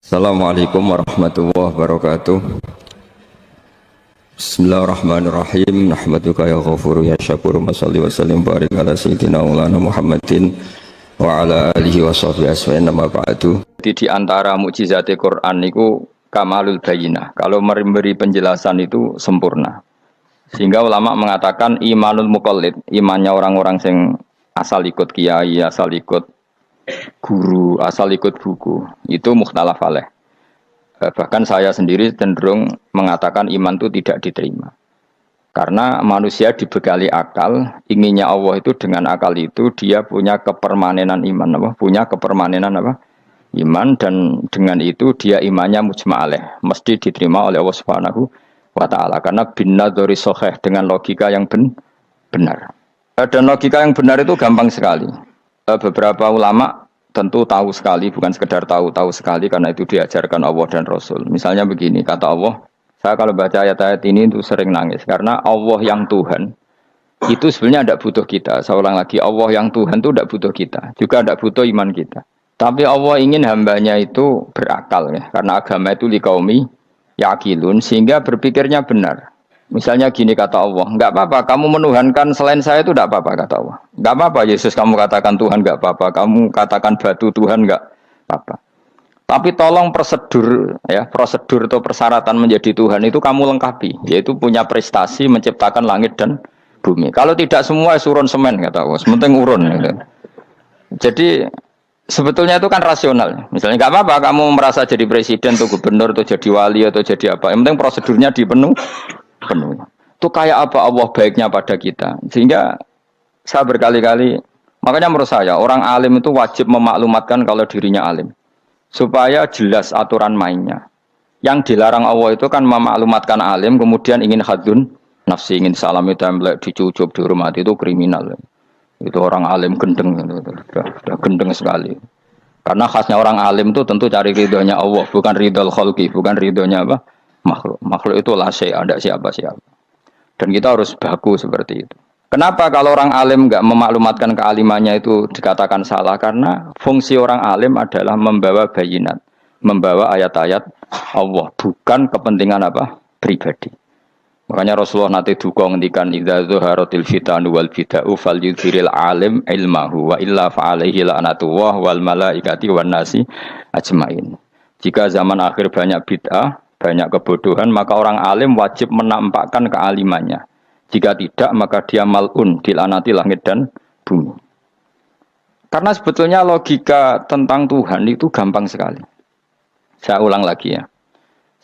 Assalamualaikum warahmatullahi wabarakatuh. Bismillahirrahmanirrahim. Nahmaduka ya ghafuru ya syakuru. Masalli wa sallim barik ala sayyidina maulana Muhammadin wa ala alihi wa sahbihi asma'in nama ba'du. Di antara mukjizat Quran itu kamalul bayinah. Kalau memberi penjelasan itu sempurna. Sehingga ulama mengatakan imanul muqallid, imannya orang-orang yang asal ikut kiai, asal ikut guru, asal ikut buku, itu mukhtalaf alaih. Bahkan saya sendiri cenderung mengatakan iman itu tidak diterima. Karena manusia dibekali akal, inginnya Allah itu dengan akal itu dia punya kepermanenan iman, apa? Punya kepermanenan apa? Iman, dan dengan itu dia imannya mujma' alaih, mesti diterima oleh Allah Subhanahu wa ta'ala. Karena bin nadhari shahih, dengan logika yang benar. Dan logika yang benar itu gampang sekali. Beberapa ulama tentu tahu sekali, bukan sekedar tahu sekali, karena itu diajarkan Allah dan Rasul. Misalnya begini, kata Allah, saya kalau baca ayat-ayat ini itu sering nangis, karena Allah yang Tuhan itu sebenarnya tidak butuh kita. Saya ulang lagi, Allah yang Tuhan itu tidak butuh kita, juga tidak butuh iman kita. Tapi Allah ingin hambanya itu berakal, ya, karena agama itu liqaumi yaqilun, sehingga berpikirnya benar. Misalnya gini kata Allah, enggak apa-apa kamu menuhankan selain saya itu enggak apa-apa kata Allah. Enggak apa-apa Yesus kamu katakan Tuhan enggak apa-apa, kamu katakan batu Tuhan enggak apa-apa. Tapi tolong prosedur atau persyaratan menjadi Tuhan itu kamu lengkapi, yaitu punya prestasi menciptakan langit dan bumi. Kalau tidak semua surun semen kata Allah, sementing urun gitu. Jadi sebetulnya itu kan rasional. Misalnya enggak apa-apa kamu merasa jadi presiden atau gubernur atau jadi wali atau jadi apa. Yang penting prosedurnya dipenuhi. Itu kayak apa Allah baiknya pada kita. Sehingga saya berkali-kali, makanya menurut saya orang alim itu wajib memaklumatkan kalau dirinya alim, supaya jelas aturan mainnya. Yang dilarang Allah itu kan memaklumatkan alim kemudian ingin hadun nafsi, ingin salami template, dicucuk, dihormati, itu kriminal. Itu orang alim gendeng, sudah gendeng sekali. Karena khasnya orang alim itu tentu cari ridhonya Allah, bukan ridhol khalqi, bukan ridhonya apa? Makhluk itu lah ada siapa-siapa. Dan kita harus baku seperti itu. Kenapa kalau orang alim enggak memaklumatkan kealimannya itu dikatakan salah? Karena fungsi orang alim adalah membawa bayinat, membawa ayat-ayat Allah, bukan kepentingan apa? Pribadi. Makanya Rasulullah nanti duka ngendikan idza zuharatil fitanu wal bid'u falyudhiril alim ilmahu wa illa fa'alaihi la'natullah wal malaikati wan nasi ajmain. Jika zaman akhir banyak bid'ah, banyak kebodohan, maka orang alim wajib menampakkan kealimannya. Jika tidak, maka dia mal'un, dilaknati langit dan bumi. Karena sebetulnya logika tentang Tuhan itu gampang sekali. Saya ulang lagi ya.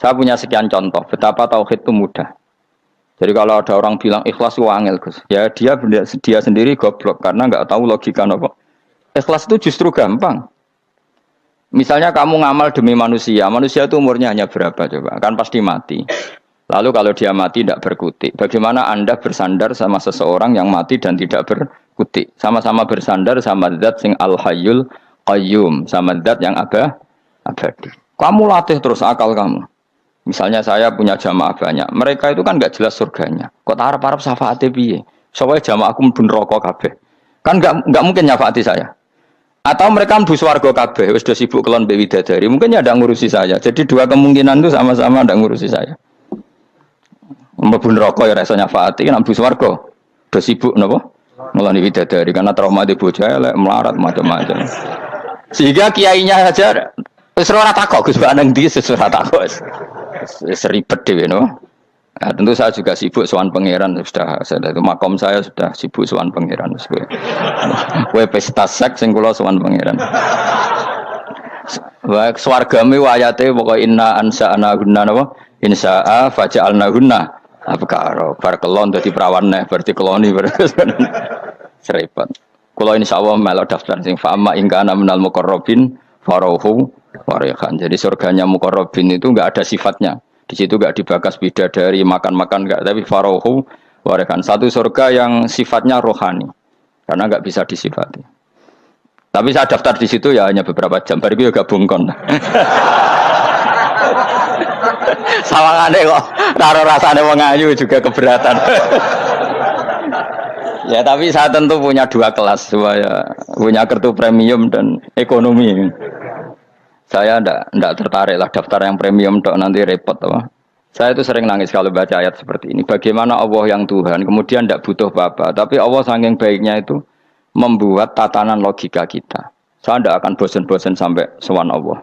Saya punya sekian contoh betapa tauhid itu mudah. Jadi kalau ada orang bilang ikhlas itu angel, Gus, ya dia sendiri goblok karena nggak tahu logika apa. Ikhlas itu justru gampang. Misalnya kamu ngamal demi manusia itu umurnya hanya berapa coba? Kan pasti mati. Lalu kalau dia mati tidak berkutik, bagaimana Anda bersandar sama seseorang yang mati dan tidak berkutik? Sama-sama bersandar sama zat sing al-hayyul qayyum, sama zat yang abadi. Kamu latih terus akal kamu. Misalnya saya punya jamaah banyak, mereka itu kan nggak jelas surganya. Kok harap-harap syafaate piye? Soalnya jamaahku mlebu neraka kabeh. Kan nggak mungkin nyafaati saya. Atau mereka mlebu swarga kabeh, wis do sibuk kelon mbek widadari. Mungkin ya ndak ngurusi saya. Jadi dua kemungkinan itu sama-sama ndak ngurusi saya. Mlebu neraka ya ora iso nyafaati, nek mlebu swarga do sibuk napa? Ngeloni widadari karena trauma di bocah elek melarat macam-macam. Sehingga kiainya saja wis ora takok Gus Pak nang ndi wis ora takok. Wis ribet dhewe no. Nah, tentu saya juga sibuk sowan pangeran, sudah itu makom saya sudah sibuk sowan pangeran. Kowe pesta seks sing kula sowan pangeran. Wa swargame ayate pokoke inna ansa'na gunna napa? Insya'a faja'alna gunna abkara. Bar kelon dadi prawan neh berarti keloni serepet. Kula insyaallah melok daftar sing fa'ama ingkana minal muqarrabin farauhu wa rayhan. Jadi surganya muqarrabin itu enggak ada sifatnya. Di situ enggak dibakas bidadari, makan-makan enggak, tapi farauhu wa rayhan. Satu surga yang sifatnya rohani. Karena enggak bisa disifati. Tapi saya daftar di situ ya hanya beberapa jam. Baru itu gabung kon. Sawangane kok taruh rasane wong ayu juga keberatan. Ya tapi saya tentu punya dua kelas, punya kartu premium dan ekonomi. Saya ndak tertarik lah daftar yang premium dok nanti repot apa. Saya itu sering nangis kalau baca ayat seperti ini. Bagaimana Allah yang Tuhan kemudian ndak butuh apa-apa, tapi Allah saking baiknya itu membuat tatanan logika kita. Saya ndak akan bosan-bosan sampai sowan Allah.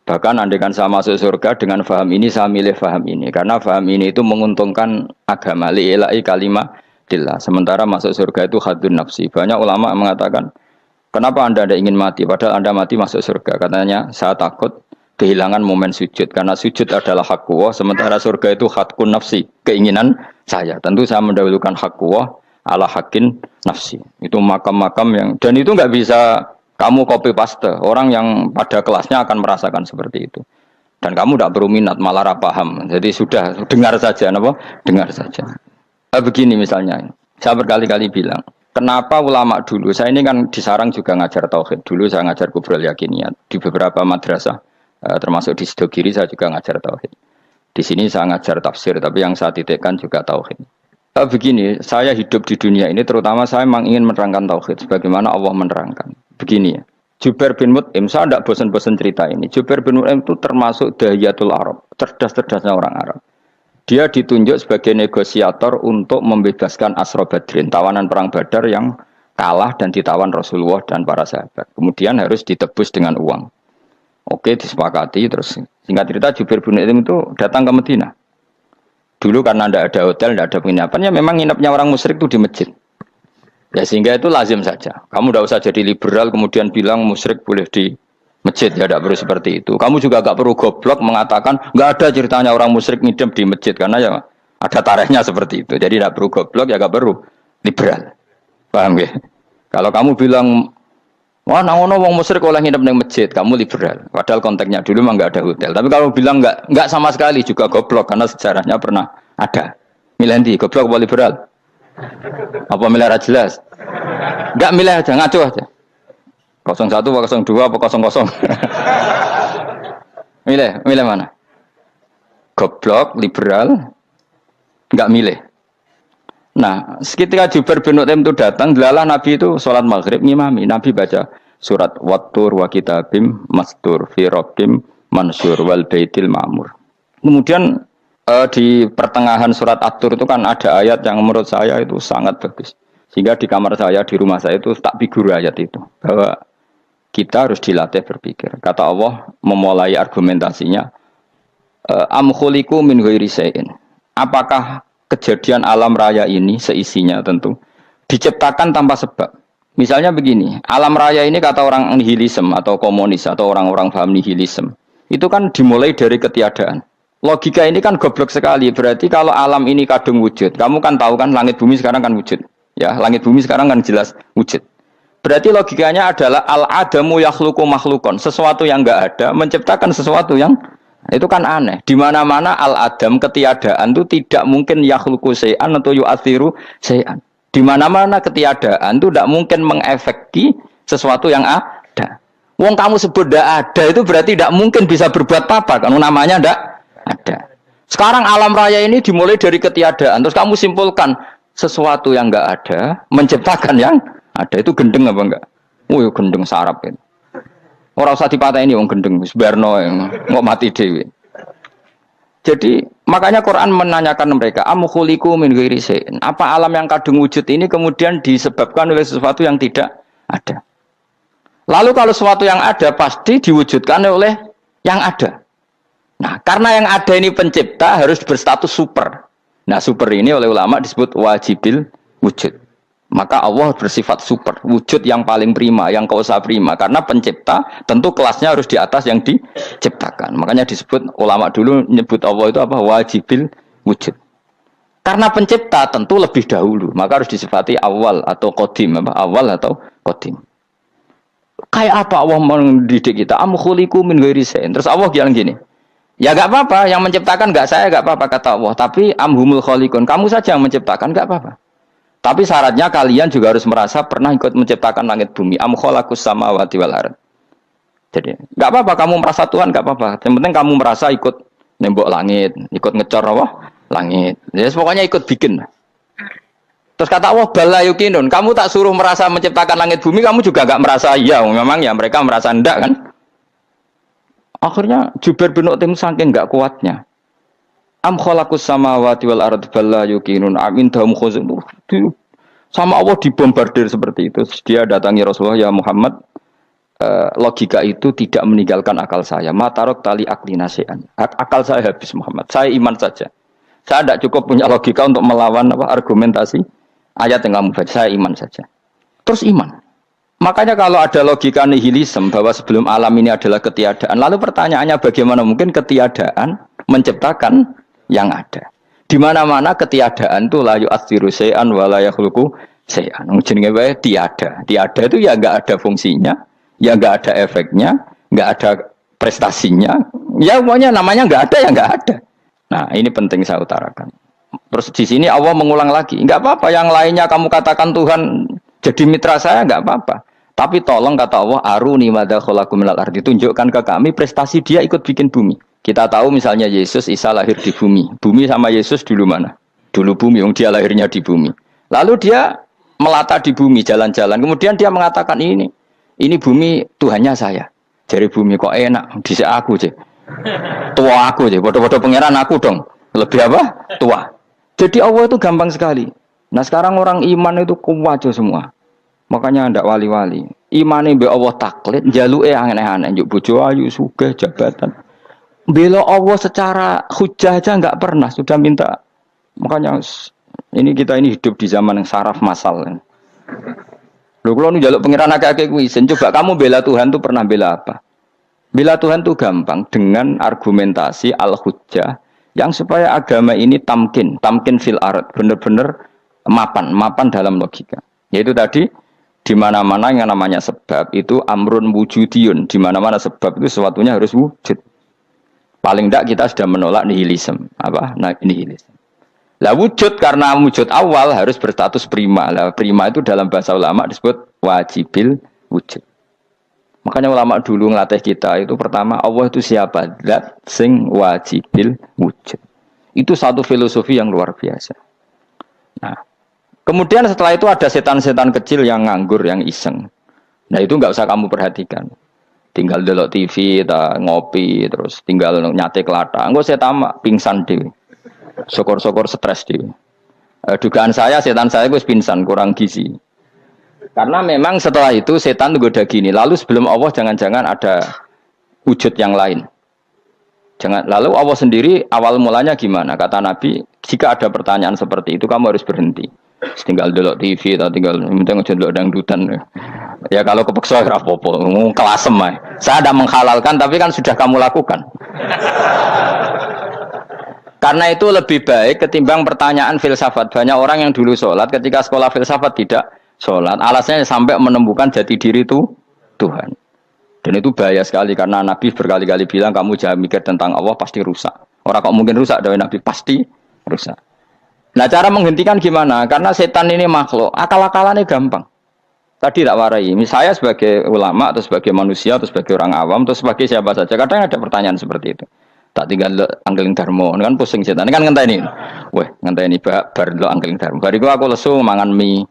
Bahkan andaikan saya masuk surga dengan faham ini, saya milih faham ini karena faham ini itu menguntungkan agama li'ilai kalimatillah. Sementara masuk surga itu hadun nafsi. Banyak ulama mengatakan, kenapa Anda tidak ingin mati? Padahal Anda mati masuk surga. Katanya, saya takut kehilangan momen sujud. Karena sujud adalah hak Allah, sementara surga itu hakun nafsi. Keinginan saya. Tentu saya mendahulukan hak Allah ala hakin nafsi. Itu makam-makam yang... Dan itu nggak bisa kamu copy paste. Orang yang pada kelasnya akan merasakan seperti itu. Dan kamu tidak perlu minat, malah paham. Jadi sudah, dengar saja. Apa? Dengar saja. Begini misalnya, saya berkali-kali bilang, kenapa ulama dulu, saya ini kan di Sarang juga ngajar tauhid. Dulu saya ngajar kubrul yakiniyat di beberapa madrasah, termasuk di Sidogiri saya juga ngajar tauhid. Di sini saya ngajar tafsir, tapi yang saya titikkan juga tauhid. Begini, saya hidup di dunia ini, terutama saya memang ingin menerangkan tauhid, sebagaimana Allah menerangkan. Begini ya, Jubair bin Mut'im, saya tidak bosan-bosan cerita ini. Jubair bin Mut'im itu termasuk dahiyatul Arab, cerdas-cerdasnya orang Arab. Dia ditunjuk sebagai negosiator untuk membebaskan Asra Badrin, tawanan perang Badar yang kalah dan ditawan Rasulullah dan para sahabat. Kemudian harus ditebus dengan uang. Oke, disepakati. Terus singkat cerita Jubair bin Mut'im itu datang ke Madinah. Dulu karena tidak ada hotel, tidak ada penginapan, ya memang nginapnya orang musyrik itu di masjid. Ya sehingga itu lazim saja. Kamu tidak usah jadi liberal kemudian bilang musyrik boleh di masjid, ya tidak perlu seperti itu. Kamu juga tidak perlu goblok mengatakan nggak ada ceritanya orang musyrik ngidam di masjid karena ya ada tarikhnya seperti itu. Jadi tidak perlu goblok, ya nggak perlu liberal. Paham ya? Kalau kamu bilang wah nangono wong musyrik oleh ngidam di masjid, kamu liberal. Padahal konteksnya dulu memang nggak ada hotel. Tapi kalau bilang nggak sama sekali juga goblok karena sejarahnya pernah ada. Milih goblok apa liberal? Apa milih jelas? Enggak milih aja, ngaco aja. 01 apa 02 apa 00. Milih mana? Goblok, liberal, enggak milih. Nah, ketika Jubair bin Mut'im itu datang, delalah Nabi itu sholat maghrib ngimami. Nabi baca surat Wattur wa kitabim mastur fi rabbim mansur wal baitil ma'mur. Kemudian di pertengahan surat At-Tur itu kan ada ayat yang menurut saya itu sangat bagus. Sehingga di kamar saya, di rumah saya itu tak figur ayat itu. Bahwa kita harus dilatih berpikir. Kata Allah memulai argumentasinya. Am khuliqu min ghairi syai'in. Apakah kejadian alam raya ini seisinya tentu diciptakan tanpa sebab. Misalnya begini, alam raya ini kata orang nihilisme atau komunis atau orang-orang paham nihilisme. Itu kan dimulai dari ketiadaan. Logika ini kan goblok sekali. Berarti kalau alam ini kadung wujud, kamu kan tahu kan langit bumi sekarang kan wujud. Ya, langit bumi sekarang kan jelas wujud. Berarti logikanya adalah al-adamu yakhluqu makhlukon. Sesuatu yang enggak ada menciptakan sesuatu yang itu kan aneh. Di mana-mana al-adam ketiadaan itu tidak mungkin yakhluqu syai'an atau yu'athiru syai'an. Di mana-mana ketiadaan itu tidak mungkin mengefeki sesuatu yang ada. Wong kamu sebut tidak ada itu berarti tidak mungkin bisa berbuat apa-apa kan namanya tidak ada. Sekarang alam raya ini dimulai dari ketiadaan. Terus kamu simpulkan sesuatu yang enggak ada menciptakan yang ada. Itu gendeng apa enggak? Oh, ya gendeng sarap itu. Orang usah dipatahin wong gendeng wis barno kok mati dhewe. Jadi makanya Quran menanyakan mereka, am khuliqu min ghairi syai'in. Apa alam yang kadung wujud ini kemudian disebabkan oleh sesuatu yang tidak ada? Lalu kalau sesuatu yang ada pasti diwujudkan oleh yang ada. Nah, karena yang ada ini pencipta harus berstatus super. Nah, super ini oleh ulama disebut wajibil wujud. Maka Allah bersifat super, wujud yang paling prima, yang kausa prima. Karena pencipta tentu kelasnya harus di atas yang diciptakan. Makanya disebut ulama dulu nyebut Allah itu apa? Wajibil wujud. Karena pencipta tentu lebih dahulu, maka harus disifati awal atau qadim, apa? Awal atau qadim. Kayak apa Allah mendidik kita? Am khuliqu min ghairi syai'in. Terus Allah bilang gini. Ya enggak apa-apa, yang menciptakan enggak saya, enggak apa-apa kata Allah. Tapi amhumul khaliqun, kamu saja yang menciptakan, enggak apa-apa. Tapi syaratnya kalian juga harus merasa pernah ikut menciptakan langit bumi. Am khalaqus samawati wal ardh. Jadi, enggak apa-apa kamu merasa Tuhan, enggak apa-apa. Yang penting kamu merasa ikut nembok langit, ikut ngecor apa? Langit. Ya pokoknya ikut bikin. Terus kata Allah bala yukinun, kamu tak suruh merasa menciptakan langit bumi, kamu juga enggak merasa iya. Memang ya mereka merasa enggak kan? Akhirnya Jubair bin Mut'im saking enggak kuatnya. Am khalaqus samawati wal ardi bal la yuqinun amin dahum khuzun. Sama Allah dibombardir seperti itu. Dia datangi Rasulullah, ya Muhammad, logika itu tidak meninggalkan akal saya. Matarok tali akli nasian. Akal saya habis Muhammad. Saya iman saja. Saya tidak cukup punya logika untuk melawan argumentasi ayat yang kamu baca. Saya iman saja. Terus iman. Makanya kalau ada logika nihilisme bahwa sebelum alam ini adalah ketiadaan, lalu pertanyaannya bagaimana mungkin ketiadaan menciptakan yang ada? Di mana-mana ketiadaan itu la yu'atsiru syai'an wa la yakhluqu syai'an. Jenenge wae tiada. Tiada itu ya enggak ada fungsinya, ya enggak ada efeknya, enggak ada prestasinya. Ya pokoknya namanya enggak ada ya enggak ada. Nah, ini penting saya utarakan. Terus di sini Allah mengulang lagi, enggak apa-apa yang lainnya kamu katakan Tuhan jadi mitra saya enggak apa-apa. Tapi tolong kata Allah, aruni madza khalaqu minal ardi, tunjukkan ke kami prestasi dia ikut bikin bumi. Kita tahu misalnya Yesus, Isa lahir di bumi. Bumi sama Yesus dulu mana? Dulu bumi, dia lahirnya di bumi. Lalu dia melata di bumi, jalan-jalan. Kemudian dia mengatakan ini bumi Tuhannya saya. Jadi bumi kok enak, dhisik aku cek. Tua aku cek, bodoh-bodoh pangeran aku dong. Lebih apa? Tua. Jadi Allah itu gampang sekali. Nah sekarang orang iman itu kuat semua. Makanya ndak wali-wali. Imane mbek Allah taklid, njaluke aneh-aneh, njuk bojo ayu, sugih, jabatan. Bela Allah secara hujah aja nggak pernah, sudah minta. Makanya kita ini hidup di zaman yang saraf massal. Lho kalau njaluk pangeran akeh-akeh kuwi, coba kamu bela Tuhan tuh pernah bela apa? Bela Tuhan tuh gampang dengan argumentasi al-hujjah yang supaya agama ini tamkin fil ard, benar-benar mapan dalam logika. Yaitu tadi di mana-mana yang namanya sebab itu amrun wujudiyun, di mana-mana sebab itu sesuatunya harus wujud. Paling tidak kita sudah menolak nihilisme. Apa? Nah, nihilisme. Lah wujud karena wujud awal harus berstatus prima. Lah prima itu dalam bahasa ulama disebut wajibil wujud. Makanya ulama dulu ngelatih kita itu pertama Allah itu siapa? Zat sing wajibil wujud. Itu satu filosofi yang luar biasa. Nah, kemudian setelah itu ada setan-setan kecil yang nganggur, yang iseng. Nah itu nggak usah kamu perhatikan. Tinggal delok TV, ngopi, terus tinggal nyate kelata. Enggak saya tamak pingsan dewe. Syukur-syukur stres dewe. Dugaan saya setan saya gue pingsan, kurang gizi. Karena memang setelah itu setan tuh goda gini. Lalu sebelum Allah jangan-jangan ada wujud yang lain. Lalu Allah sendiri awal mulanya gimana? Kata Nabi, jika ada pertanyaan seperti itu kamu harus berhenti. Tinggal delok TV atau tinggal penting aja delok dangdutan. Ya kalau kepeksa ora apa-apa, kelasem ae. Saya tidak menghalalkan tapi kan sudah kamu lakukan. Karena itu lebih baik ketimbang pertanyaan filsafat. Banyak orang yang dulu sholat ketika sekolah filsafat tidak sholat. Alasannya sampai menemukan jati diri itu Tuhan. Dan itu bahaya sekali karena Nabi berkali-kali bilang kamu jangan mikir tentang Allah pasti rusak. Orang kok mungkin rusak dari Nabi pasti rusak. Nah cara menghentikan gimana? Karena setan ini makhluk, akal-akalannya gampang. Tadi tak warai, misalnya sebagai ulama atau sebagai manusia atau sebagai orang awam atau sebagai siapa saja, kadang ada pertanyaan seperti itu. Tak tinggal anggeling dharma, kan pusing setan. Ini kan ngenteni. Weh, ngenteni bar lo anggeling dharma. Bariku aku lesu mangan mie.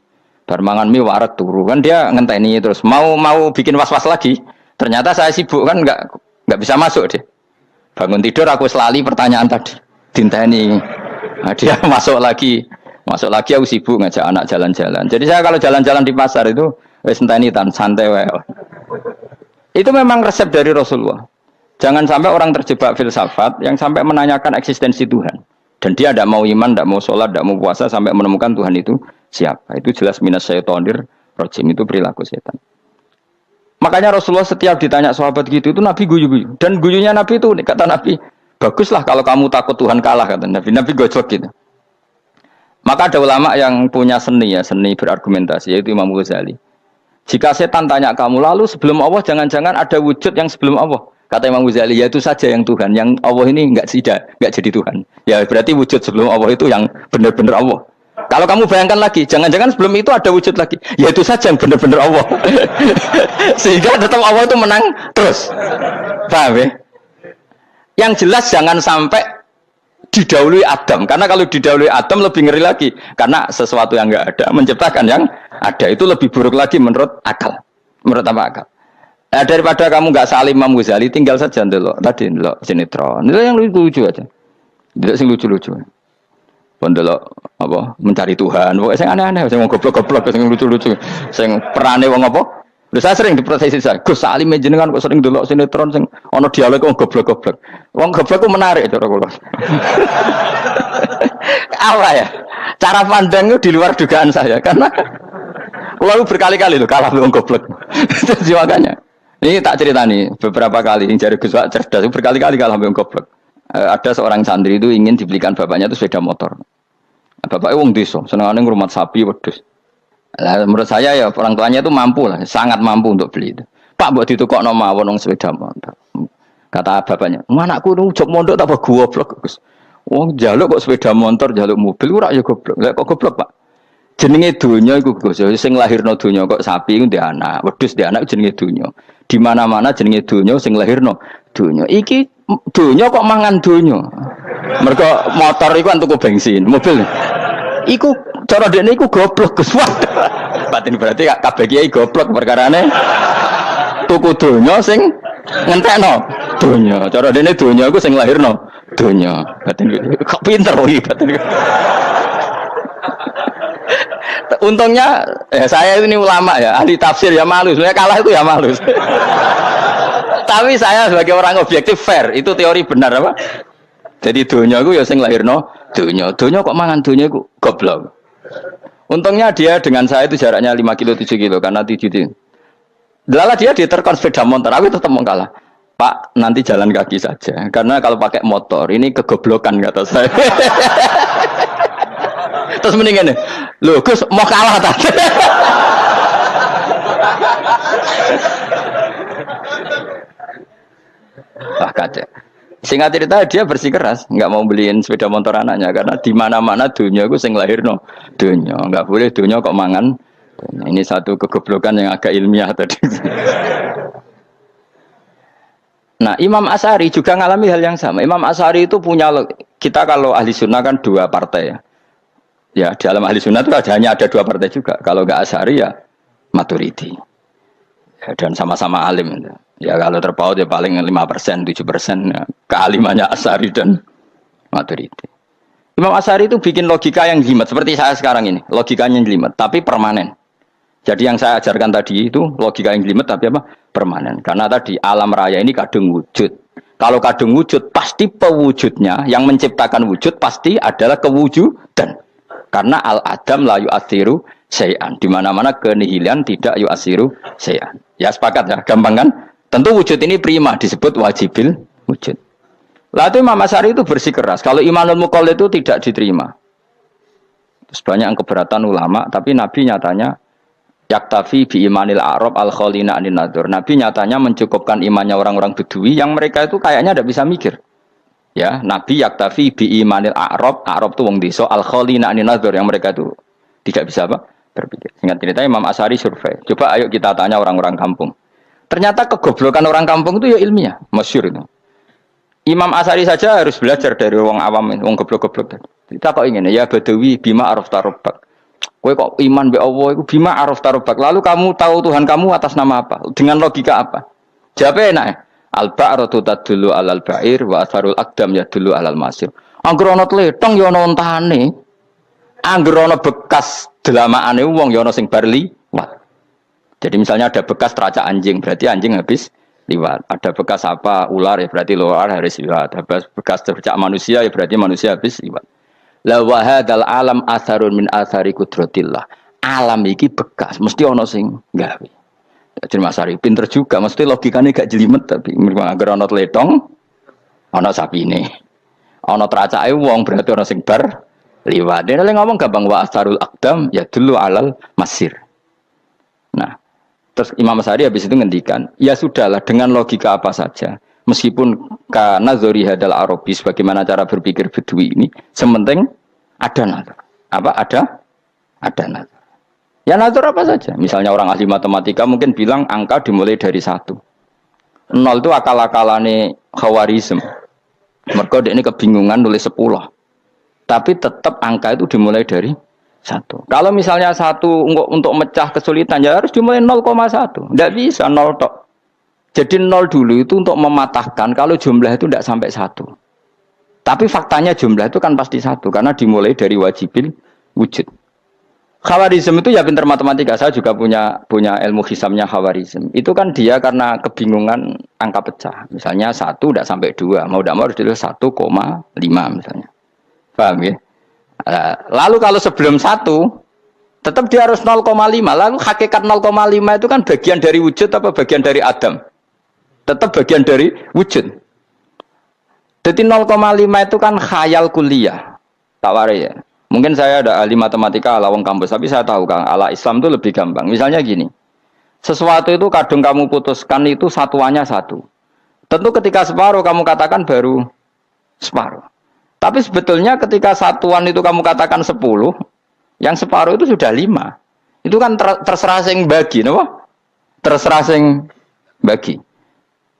Bar mangan mie waret turu. Kan dia ngenteni terus mau bikin was-was lagi. Ternyata saya sibuk kan enggak bisa masuk deh. Bangun tidur aku selali pertanyaan tadi. Dinteni. Nah, dia masuk lagi aku sibuk ngajak anak jalan-jalan. Jadi saya kalau jalan-jalan di pasar itu wis enteni tan santai wae. Itu memang resep dari Rasulullah. Jangan sampai orang terjebak filsafat yang sampai menanyakan eksistensi Tuhan. Dan dia tidak mau iman, tidak mau sholat, tidak mau puasa sampai menemukan Tuhan itu siapa. Itu jelas minas syaitonir rajim, itu perilaku setan. Makanya Rasulullah setiap ditanya sahabat gitu itu Nabi guyu-guyu. Dan guyunya Nabi itu kata Nabi, baguslah kalau kamu takut Tuhan kalah kata Nabi. Nabi gojok gitu. Maka ada ulama yang punya seni berargumentasi yaitu Imam Ghazali. Jika setan tanya kamu lalu sebelum Allah jangan-jangan ada wujud yang sebelum Allah. Kata Imam Ghazali ya itu saja yang Tuhan. Yang Allah ini enggak jadi Tuhan. Ya berarti wujud sebelum Allah itu yang benar-benar Allah. Kalau kamu bayangkan lagi, jangan-jangan sebelum itu ada wujud lagi. Ya itu saja yang benar-benar Allah. Sehingga tetap Allah itu menang terus. Paham ya? Yang jelas jangan sampai didahului Adam. Karena kalau didahului Adam lebih ngeri lagi. Karena sesuatu yang enggak ada menciptakan yang ada. Itu lebih buruk lagi menurut akal. Menurut apa akal? Nah, daripada kamu nggak salim Imam Ghazali, tinggal saja ndelok tadi ndelok sinetron. Itu yang lucu aja. Ndelok sing lucu-lucu. Ndelok apa mencari Tuhan. Pokoknya sing aneh-aneh, sing goblok-goblok, sing lucu-lucu, sing perane wong apa? Lha saya sering diprotes saya. Gus Salim jenengan kok sering ndelok sinetron sing ana dialog wong goblok-goblok. Wong goblok ku menarik cara kula. Apa ya? Cara pandang itu di luar dugaan saya karena lalu berkali-kali loh kalah wong goblok. Jadi makanya ini tak cerita nih beberapa kali yang jari Gus Wak cerdas berkali-kali kalah wong goblok. Ada seorang santri itu ingin dibelikan bapaknya itu sepeda motor. Bapaknya wong desa, senengane ngrumat sapi wedhus. Lah menurut saya ya orang tuanya itu mampu lah, sangat mampu untuk beli itu. Pak mbok ditukokno mawon wong sepeda motor. Kata bapaknya, "Anakku nu jog mondok tak goblok, Gus." Wong njaluk kok sepeda motor, njaluk mobil ora ya goblok. Lah kok goblok, Pak? Jenenge donya iku Gus, sing lahirno donya kok sapi iku ndek anak, wedhus ndek anak jenenge donya. Di mana-mana jenenge donya sing lahirno donya. Iki donya kok mangan donya. Mergo motor iku kan tuku bensin, mobil. Iku cara dekne iku goblok Gus. Batin berarti kabeh kiai goblok perkarane tuku donya sing ngentekno donya. Cara dekne donya iku sing lahirno donya. Batin kok pinter iki batin. Untungnya saya ini ulama ya, ahli tafsir ya malu. Sebenarnya kalah itu ya malu. Tapi saya sebagai orang objektif fair, itu teori benar apa? Jadi dunia itu ya sing lahirno dunia. Dunia kok mangan dunia itu goblok. Untungnya dia dengan saya itu jaraknya 5 kilo 7 kilo karena 7 kilo. Lala dia diterkon sepeda motor, tapi tetap mau kalah. Pak, nanti jalan kaki saja. Karena kalau pakai motor ini kegoblokan kata saya. Terus mendingan nih, loh Gus mau kalah tadi. Wah kacau. Singkat cerita dia bersikeras, nggak mau beliin sepeda motor anaknya karena di mana-mana dunia gue sing lahir no dunia, nggak boleh dunia kok mangan. Ini satu kegoblokan yang agak ilmiah tadi. Nah Imam Asy'ari juga ngalami hal yang sama. Imam Asy'ari itu punya, kita kalau ahli sunnah kan 2 partai ya. Ya, di dalam ahli sunnah itu hanya ada 2 partai juga. Kalau nggak Asy'ari ya Maturidi. Ya, dan sama-sama alim. Ya kalau terpaut ya paling 5%, 7% ya. Kealimannya Asy'ari dan Maturidi. Imam Asy'ari itu bikin logika yang jelimet. Seperti saya sekarang ini. Logikanya yang jelimet, tapi permanen. Jadi yang saya ajarkan tadi itu logika yang jelimet tapi apa? Permanen. Karena tadi alam raya ini kadung wujud. Kalau kadung wujud, pasti pewujudnya. Yang menciptakan wujud pasti adalah kewujudan. Karena al-adam la yu'athiru syai'an. Di mana-mana kenihilan tidak yu'athiru syai'an. Ya sepakat ya, gampang kan? Tentu wujud ini prima disebut wajibil wujud. Lalu Imam Asy'ari itu bersikeras. Kalau imanul muqallid itu tidak diterima. Terus banyak yang keberatan ulama, tapi Nabi nyatanya yaktafi bi imanil a'rab al-khalina anin nadzur. Nabi nyatanya mencukupkan imannya orang-orang Bedui yang mereka itu kayaknya tidak bisa mikir. Ya, Nabi yaktafi bi imanil a'rab, a'rab itu wong desa, al-khalina anin nadzur yang mereka itu tidak bisa apa? Berpikir. Singkat cerita Imam Asy'ari survei. Coba ayo kita tanya orang-orang kampung. Ternyata kegoblokan orang kampung itu ya ilmiah, masyhur itu. Imam Asy'ari saja harus belajar dari wong awam, wong goblok-goblok. Kita kok ingin ya Badawi bima arafta rabbak. Kowe kok iman be Allah iku bima arafta rabbak. Lalu kamu tahu Tuhan kamu atas nama apa? Dengan logika apa? Jawabnya enak ya. Al-ba'ratu tadullu 'alal ba'ir wa atharul aqdam yadullu 'alal masir. Angger ana tletong ya ana ontane. Angger ana bekas delamaane wong ya ana sing bar liwat. Jadi misalnya ada bekas teracak anjing, berarti anjing habis liwat. Ada bekas apa ular ya berarti ular harus liwat. Ada bekas teracak manusia ya berarti manusia habis liwat. La wa hadzal alam atharun min athari qudratillah. Alam iki bekas, mesti ana sing gawe. Jadi Mas Ari pinter juga, mesti logikanya gak jelimet tapi agar ana tletong, ana sapine. Ana teracake wong berarti ana sing bar liwat. Dene ngomong gampang wa asarul aqdam ya dulu alal masir. Nah, terus Imam Asy'ari habis itu ngendikan, ya sudahlah dengan logika apa saja. Meskipun karena zori hadal Arabi bagaimana cara berpikir Bedui ini, sementing ada nazar. Apa ada nazar. Ya nazar apa saja. Misalnya orang ahli matematika mungkin bilang angka dimulai dari 1. 0 itu akal-akalane Khawarizm. Mereka ini kebingungan nulis 10. Tapi tetap angka itu dimulai dari 1. Kalau misalnya 1 untuk mecah kesulitan ya harus dimulai 0,1. Tidak bisa 0 tok. Jadi nol dulu itu untuk mematahkan kalau jumlah itu tidak sampai satu. Tapi faktanya jumlah itu kan pasti satu karena dimulai dari wajibil wujud. Khawarizm itu ya pintar matematika. Saya juga punya ilmu hisamnya Khawarizm. Itu kan dia karena kebingungan angka pecah. Misalnya 1 tidak sampai 2. Mau tidak mau harus dilihat 1,5 misalnya. Paham ya? Lalu kalau sebelum 1, tetap dia harus 0,5. Lalu hakikat 0,5 itu kan bagian dari wujud apa bagian dari Adam? Tetap bagian dari wujud. Jadi 0,5 itu kan khayal kuliah. Tak warai ya. Mungkin saya ada ahli matematika ala wong kampus, tapi saya tahu Kang, ala Islam itu lebih gampang. Misalnya gini, sesuatu itu kadang kamu putuskan itu satuannya 1. Tentu ketika separuh kamu katakan baru separuh. Tapi sebetulnya ketika satuan itu kamu katakan 10, yang separuh itu sudah 5. Itu kan terserah sing bagi, no? Terserah sing bagi.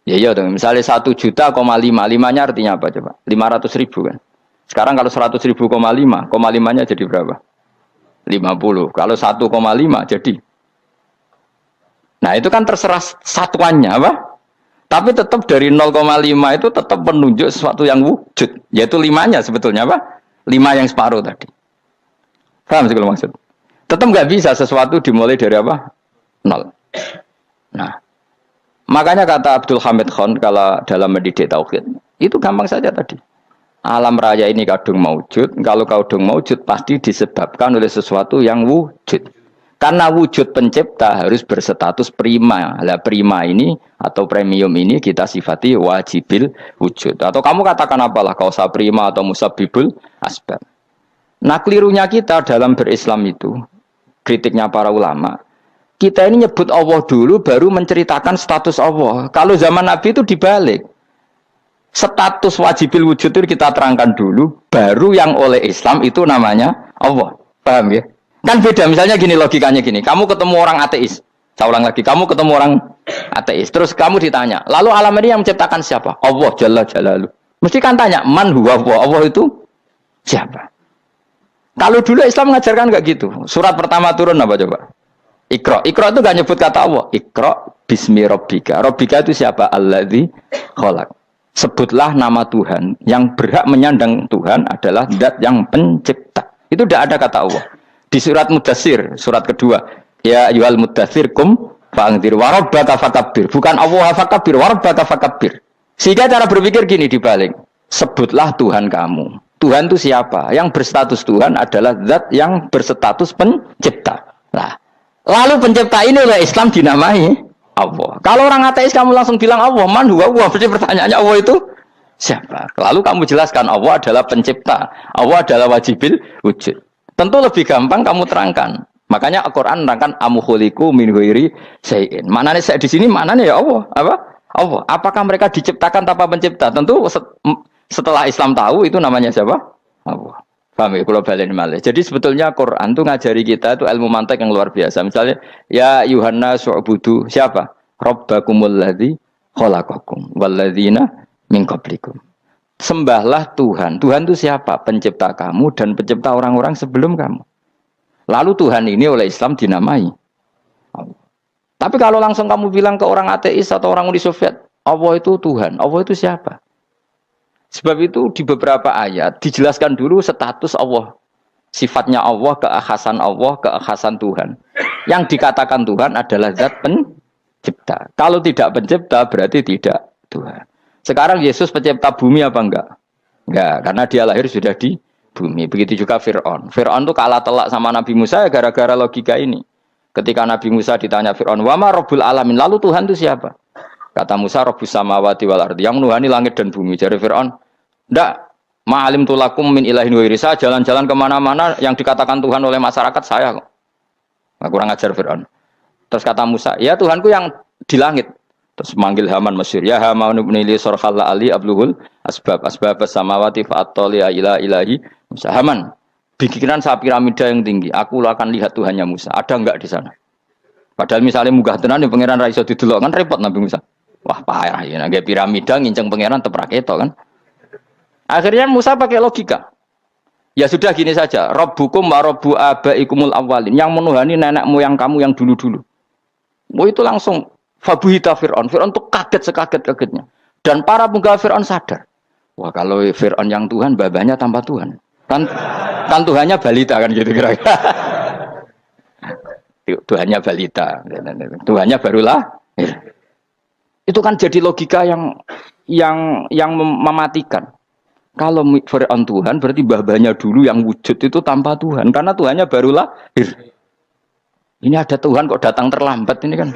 Ya iya dong, misalnya 1 juta, 5-nya artinya apa coba? 500.000 kan? Sekarang kalau 100.000, 5-nya jadi berapa? 50. Kalau 1,5 jadi. Nah itu kan terserah satuannya apa? Tapi tetap dari 0,5 itu tetap menunjuk sesuatu yang wujud. Yaitu 5-nya sebetulnya apa? 5 yang separuh tadi. Paham sih kalau maksud? Tetap nggak bisa sesuatu dimulai dari apa? 0. Nah, makanya kata Abdul Hamid Khan kalau dalam mendidik tauhid, itu gampang saja tadi. Alam raya ini kadung maujud, kalau kadung maujud pasti disebabkan oleh sesuatu yang wujud. Karena wujud pencipta harus berstatus prima. Lah prima ini atau premium ini kita sifati wajibil wujud. Atau kamu katakan apalah kausa prima atau musabibul asbab. Nah kelirunya kita dalam berislam itu, kritiknya para ulama, kita ini nyebut Allah dulu baru menceritakan status Allah. Kalau zaman Nabi itu dibalik. Status wajibil wujud itu kita terangkan dulu, baru yang oleh Islam itu namanya Allah. Paham ya? Kan beda, misalnya gini logikanya gini, kamu ketemu orang ateis, saya ulang lagi, kamu ketemu orang ateis, terus kamu ditanya, lalu alam ini yang menciptakan siapa? Allah Jalla Jalaluh. Mesti kan tanya, man huwa Allah itu siapa? Kalau dulu Islam mengajarkan enggak gitu. Surat pertama turun apa coba? Iqra. Iqra itu enggak nyebut kata Allah. Iqra bismi rabbika. Rabbika itu siapa? Alladzi khalaq. Sebutlah nama Tuhan. Yang berhak menyandang Tuhan adalah zat yang pencipta. Itu tidak ada kata Allah. Di surat Mudatsir, surat kedua. Ya ayyuhal mudatsir kum fa'anzir wa rabbaka fakabbir. Bukan Allah fakabbir, wa rabbaka fakabbir. Sehingga cara berpikir gini dibalik. Sebutlah Tuhan kamu. Tuhan itu siapa? Yang berstatus Tuhan adalah zat yang berstatus pencipta. Nah, lalu pencipta ini oleh Islam dinamai Allah. Kalau orang ateis kamu langsung bilang Allah, man huwa Allah, berarti pertanyaannya Allah itu siapa? Lalu kamu jelaskan Allah adalah pencipta, Allah adalah wajibil wujud. Tentu lebih gampang kamu terangkan. Makanya Al-Qur'an menerangkan amukholiku min ghairi syai'in. Maknanya saya di sini maknanya ya Allah, apa? Allah. Apakah mereka diciptakan tanpa pencipta? Tentu setelah Islam tahu itu namanya siapa? Allah. Paham ya? Kalau balen malih. Jadi sebetulnya Quran itu ngajari kita itu ilmu mantek yang luar biasa. Misalnya, ya Yuhanna su'budu siapa? Rabbakumul ladzi khalaqakum walladzina min qablikum. Sembahlah Tuhan. Tuhan itu siapa? Pencipta kamu dan pencipta orang-orang sebelum kamu. Lalu Tuhan ini oleh Islam dinamai Allah. Tapi kalau langsung kamu bilang ke orang ateis atau orang Uni Soviet, Allah itu Tuhan. Allah itu siapa? Sebab itu di beberapa ayat dijelaskan dulu status Allah. Sifatnya Allah, keakhasan Tuhan. Yang dikatakan Tuhan adalah zat pencipta. Kalau tidak pencipta berarti tidak Tuhan. Sekarang Yesus pencipta bumi apa enggak? Enggak, karena dia lahir sudah di bumi. Begitu juga Fir'aun. Fir'aun itu kalah telak sama Nabi Musa ya gara-gara logika ini. Ketika Nabi Musa ditanya Fir'aun, wa ma rabbul alamin? Lalu Tuhan itu siapa? Kata Musa, Rabbus samawati wal ardi, yang menuhani langit dan bumi. Jadi Fir'aun, ndak, ma'alim tulakum min ilahin wa irisa, jalan-jalan kemana-mana yang dikatakan Tuhan oleh masyarakat saya kok. Nggak kurang ajar Fir'aun. Terus kata Musa, ya Tuhanku yang di langit. Terus manggil Haman Mesir, ya Haman ibnili sorkhalla ali abluhul asbab samawati fa'attoli ila ilahi Musa. Haman, bikinan saya piramida yang tinggi, aku akan lihat Tuhannya Musa. Ada enggak di sana? Padahal misalnya munggah tenan yang pangeran ra iso didelok kan repot Nabi Musa. Wah parah ya, nggak piramida nginceng pangeran teprak itu kan. Akhirnya Musa pakai logika. Ya sudah gini saja, Rabbukum wa Rabbu abaikumul awwalin, yang menuhani nenek moyang kamu yang dulu-dulu. Oh itu langsung Fabuhita Fir'aun. Fir'aun tuh kaget sekaget-kagetnya. Dan para penggawa Fir'aun sadar. Wah kalau Fir'aun yang Tuhan, babanya tanpa Tuhan. Kan Tuhannya balita kan gitu kira-kira. Tuhannya balita. Tuhannya barulah. Itu kan jadi logika yang mematikan. Kalau Fir'aun Tuhan berarti babanya dulu yang wujud itu tanpa Tuhan. Karena Tuhannya baru lahir. Ini ada Tuhan kok datang terlambat ini kan.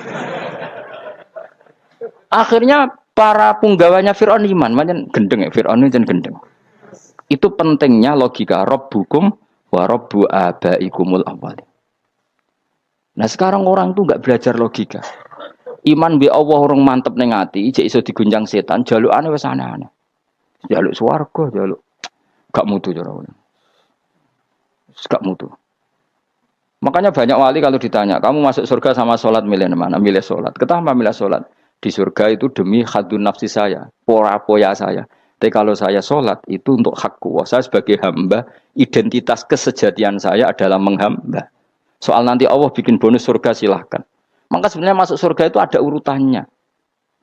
Akhirnya para punggawanya Fir'aun iman, macam gendeng ya, Fir'aun itu gendeng. Itu pentingnya logika Rabbukum wa Rabbu abaikumul awwalin. Nah sekarang orang tuh nggak belajar logika. Iman bi Allah orang mantep ning ati, jek iso digunjang setan, jalukane wis aneh-aneh. Jaluk swarga, jaluk gak mutu cara ngono. Gak mutu. Makanya banyak wali kalau ditanya, kamu masuk surga sama sholat milih mana? Milih sholat. Kenapa milih sholat? Di surga itu demi khadun nafsi saya, poya saya. Tapi kalau saya sholat itu untuk hakku. Saya sebagai hamba, identitas kesejatian saya adalah menghamba. Soal nanti Allah bikin bonus surga silahkan. Maka sebenarnya masuk surga itu ada urutannya.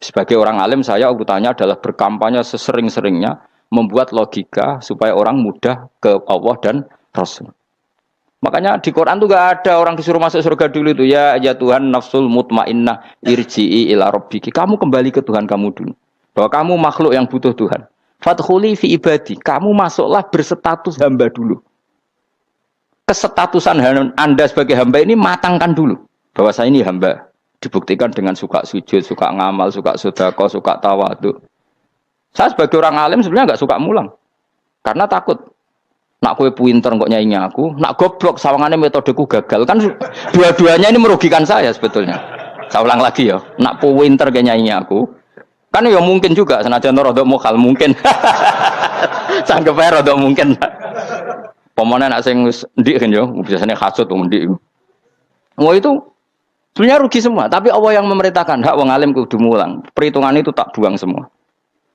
Sebagai orang alim saya urutannya adalah berkampanye sesering-seringnya, membuat logika supaya orang mudah ke Allah dan Rasul. Makanya di Quran tuh gak ada orang disuruh masuk surga dulu itu ya Tuhan nafsul mutmainnah irji'i ila rabbiki. Kamu kembali ke Tuhan kamu dulu. Bahwa kamu makhluk yang butuh Tuhan. Fadkhuli fi ibadi. Kamu masuklah berstatus hamba dulu. Kesestatusan Anda sebagai hamba ini matangkan dulu. Bahwa saya ini hamba. Dibuktikan dengan suka sujud, suka ngamal, suka sedekah, suka tawadhu. Saya sebagai orang alim sebenarnya gak suka mulang. Karena takut. Nak kue pinter kok nyanyi aku, nak goblok sawangannya metodeku gagal. Kan dua-duanya ini merugikan saya sebetulnya. Saya ulang lagi ya, nak pinter kayak nyanyi aku, kan ya mungkin juga senajan rodok mokal mungkin. Sanggup aja rodok mungkin. Pemenang nak sing ndik kan yo, biasanya hasud wong ndik. Wah itu sebenarnya rugi semua, tapi Allah yang memerintahkan hak wong alim kudu mulang. Perhitungan itu tak buang semua.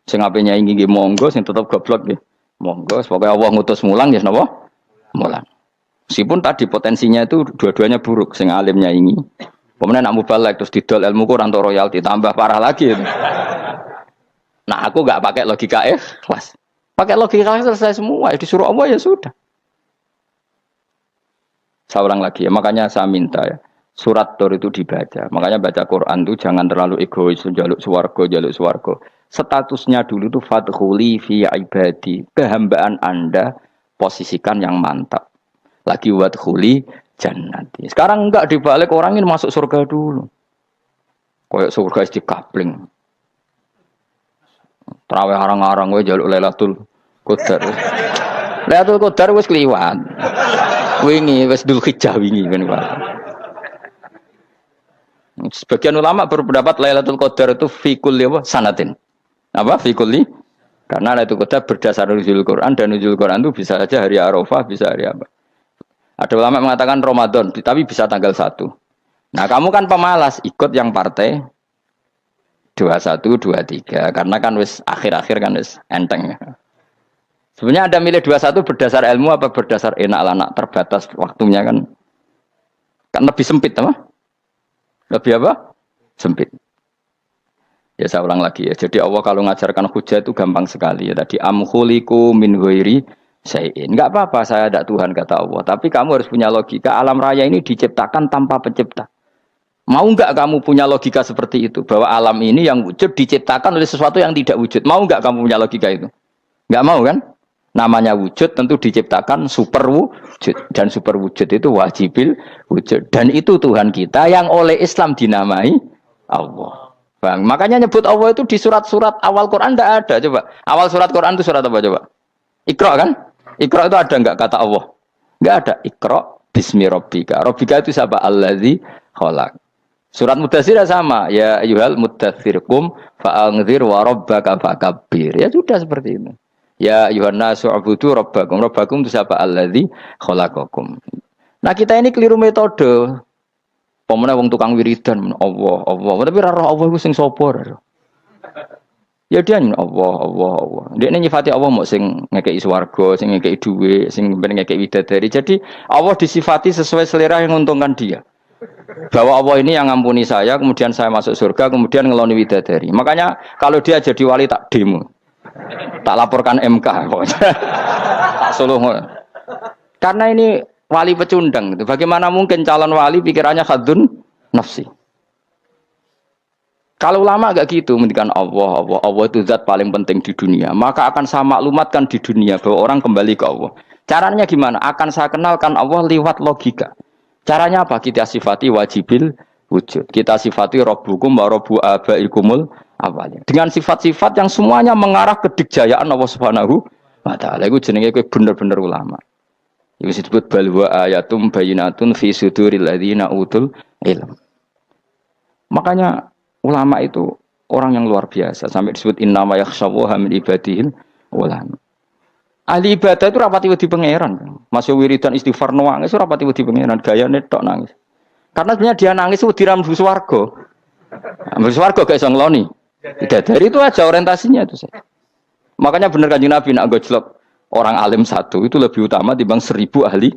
Sing ape nyanyi nggih monggo, sing tetep goblok nggih. Monggo, pokoknya Allah ngutus mulang ya napa? Mulang. Meskipun tadi potensinya itu dua-duanya buruk, sing alimnya ini. Kemudian nak mubalek terus didol ilmu Quran atau royalti tambah parah lagi. Nah, aku enggak pakai logika ikhlas. Pakai logika selesai semua, disuruh Allah ya sudah. Saya ulang lagi ya, makanya saya minta ya. Surat Tur itu dibaca. Makanya baca Quran itu jangan terlalu egois, jaluk swarga. Statusnya dulu itu fadkhuli fi ibadi. Kehambaan Anda posisikan yang mantap. Lagi wadkhuli jannati. Sekarang enggak dibalik orang ini masuk surga dulu. Kayak surga di kapling. Terawih arang-arang we jaluk Lailatul Qadar. Lailatul Qadar wis kliwat. Wingi wis Dzulhijjah wingi kan Pak. Sebagian ulama berpendapat Lailatul Qadar itu fi kulli sanatin. Apa fi kulli? Karena Lailatul Qadar berdasar nuzul Quran dan nuzul Quran itu bisa saja hari Arafah, bisa hari apa. Ada ulama mengatakan Ramadan, tapi bisa tanggal 1. Nah, kamu kan pemalas ikut yang partai 21, 23 karena kan wis akhir-akhir kan wis enteng. Sebenarnya Anda milih 21 berdasar ilmu apa berdasar enak anak terbatas waktunya kan? Kan lebih sempit apa? Lebih apa? Sempit. Ya saya ulang lagi ya. Jadi Allah kalau ngajarkan hujah itu gampang sekali ya. Tadi amkhuliku min ghairi syai'in. Enggak apa-apa saya ada Tuhan kata Allah. Tapi kamu harus punya logika. Alam raya ini diciptakan tanpa pencipta. Mau enggak kamu punya logika seperti itu? Bahwa alam ini yang wujud diciptakan oleh sesuatu yang tidak wujud. Mau enggak kamu punya logika itu? Enggak mau kan? Namanya wujud tentu diciptakan super wujud. Dan super wujud itu wajibil wujud. Dan itu Tuhan kita yang oleh Islam dinamai Allah. Bang, makanya nyebut Allah itu di surat-surat awal Quran tidak ada. Coba. Awal surat Quran itu surat apa coba? Iqra kan? Iqra itu ada enggak kata Allah? Enggak ada. Iqra bismi rabbika. Rabbika itu siapa? Allazi khalaq. Surat Mudaththir sama. Ya ayyuhal mudaththir qum fa'anzir wa rabbaka fakabbir. Ya sudah seperti itu. Ya ayyuhan nasu ubudu rabbakum. Rabbakum itu siapa? Allazi khalaqakum. Nah, kita ini keliru metode. Pemene wong tukang wiridan Allah, tapi ora roh Allah iku sing sapa? Ya dia Allah. Dia nyifati Allah mau sing ngekei swarga, sing ngekei dhuwit, sing ngekei widadari. Jadi Allah disifati sesuai selera yang menguntungkan dia. Bahwa Allah ini yang ngampuni saya, kemudian saya masuk surga, kemudian ngeloni widadari. Makanya kalau dia jadi wali tak demo, tak laporkan MK, tak suluh. Karena ini wali pecundang. Bagaimana mungkin calon wali pikirannya khadun nafsi? Kalau ulama agak gitu, mendikan Allah itu zat paling penting di dunia. Maka akan saya maklumatkan di dunia bahwa orang kembali ke Allah. Caranya gimana? Akan saya kenalkan Allah lewat logika. Caranya apa? Kita sifati wajibil wujud. Kita sifati Rabbukum wa Rabbu abaikumul awalin. Dengan sifat-sifat yang semuanya mengarah ke dikjayaan Allah Subhanahu wa taala. Iku jenenge kowe bener-bener ulama. Iku disebut balwa ayatum bayinatun fi suduril ladzina utul ilm. Makanya ulama itu orang yang luar biasa sampai disebut innama yakhshawaha min ibadihil ulama. Ahli ibadah itu rapati wedi pangeran. Masih wiridan istighfar nangis itu rapati wedi pangeran, gayane tok nangis. Karena sebenarnya dia nangis itu diram mlebu swarga. Mlebu swarga gak iso ngloni. Dari itu aja orientasinya itu saya. Makanya benar Kanjeng Nabi nak gojlok orang alim satu itu lebih utama dibanding 1000 ahli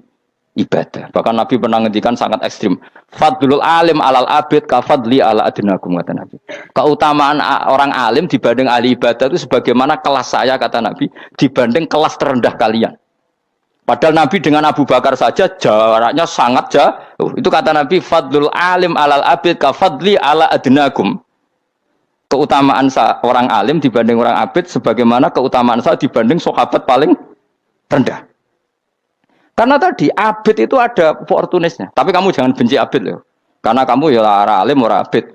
ibadah. Bahkan Nabi pernah ngendikan sangat ekstrim. Fadlul alim alal abid ka fadli ala adnakum kata Nabi. Keutamaan orang alim dibanding ahli ibadah itu sebagaimana kelas saya kata Nabi dibanding kelas terendah kalian. Padahal Nabi dengan Abu Bakar saja jaraknya sangat jauh. Itu kata Nabi fadlul alim alal abid ka fadli ala adnakum. Keutamaan orang alim dibanding orang abid sebagaimana keutamaan saya dibanding sahabat paling rendah. Karena tadi abid itu ada opportunisnya. Tapi kamu jangan benci abid loh. Karena kamu ya orang alim, orang abid.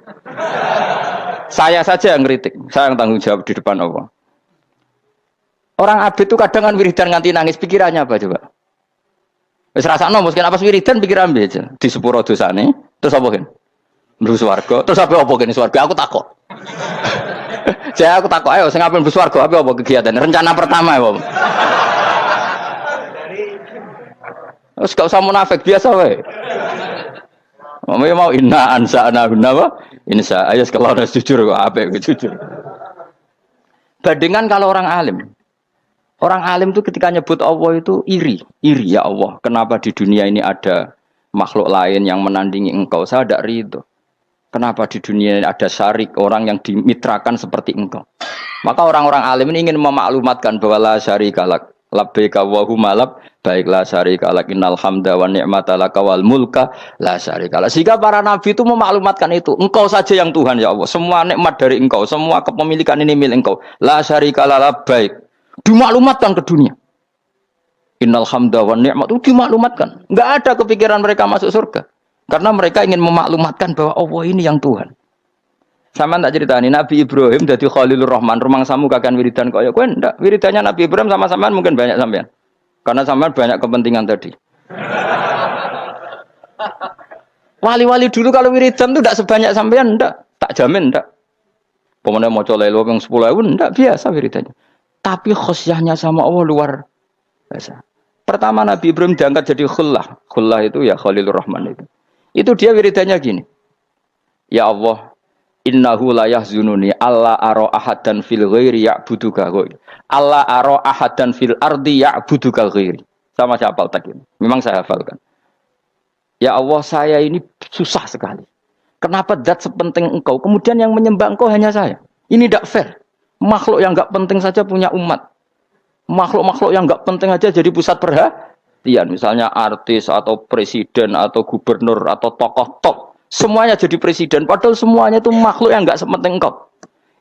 Saya saja yang ngeritik. Saya yang tanggung jawab di depan Allah. Orang abid itu kadang kan wiridan nganti nangis. Pikirannya apa coba? Wis rasakno mungkin apa wiridan pikiran aja. Di sepuro dosane. Terus apa kan? Mlebu swarga. Terus apa kene swarga? Aku takok. Saya aku takok ayo sing ngapain mlebu swarga? Apa kegiatan? Rencana pertama ya, Pak. Terus gak usah munafik biasa wae. Mau inna ansa'na apa? Insya ayo kalau harus jujur kok apik jujur. Bandingan kalau orang alim. Orang alim itu ketika nyebut Allah itu iri ya Allah. Kenapa di dunia ini ada makhluk lain yang menandingi engkau? Saya tidak ridho. Kenapa di dunia ini ada syarik orang yang dimitrakan seperti engkau? Maka orang-orang alim ini ingin memaklumatkan bahwa la syarikalak. Labbaika wa humalab baiklah syarika lak innal hamda wa ni'mata laka wal mulka la syarika lak. Sehingga para nabi itu memaklumatkan itu, engkau saja yang Tuhan ya Allah, semua nikmat dari engkau, semua kepemilikan ini milik engkau, la syarika lak baik. Dimaklumatkan ke dunia. Innal hamda wa ni'mat itu dimaklumatkan. Enggak ada kepikiran mereka masuk surga. Karena mereka ingin memaklumatkan bahwa Allah ini yang Tuhan. Sama tak ceritani Nabi Ibrahim jadi Khalilur Rahman, rumang samu kakan wiridan kaya kowe ndak. Wiridannya Nabi Ibrahim sama sampean mungkin banyak sampean. Karena sampean banyak kepentingan tadi. Wali-wali dulu kalau wiridan itu ndak sebanyak sampean ndak, tak jamin ndak. Pemene maca lelo ping 10.000 ndak biasa wiridannya. Tapi khosyahnya sama Allah luar biasa. Pertama Nabi Ibrahim diangkat jadi khullah. Khullah itu ya Khalilur Rahman itu. Itu dia wiridannya gini. Ya Allah, innahu la yahzununi alla ara ahadan fil ghairi ya'buduka ghairi. Alla ara ahadan fil ardi ya'buduka ghairi. Sama saya hafal tak ini. Memang saya hafalkan. Ya Allah, saya ini susah sekali. Kenapa zat sepenting engkau, kemudian yang menyembah engkau hanya saya? Ini tidak fair. Makhluk yang enggak penting saja punya umat. Makhluk-makhluk yang enggak penting aja jadi pusat perhatian. Misalnya artis atau presiden atau gubernur atau tokoh top. Semuanya jadi presiden, padahal semuanya itu makhluk yang enggak sepenting engkau.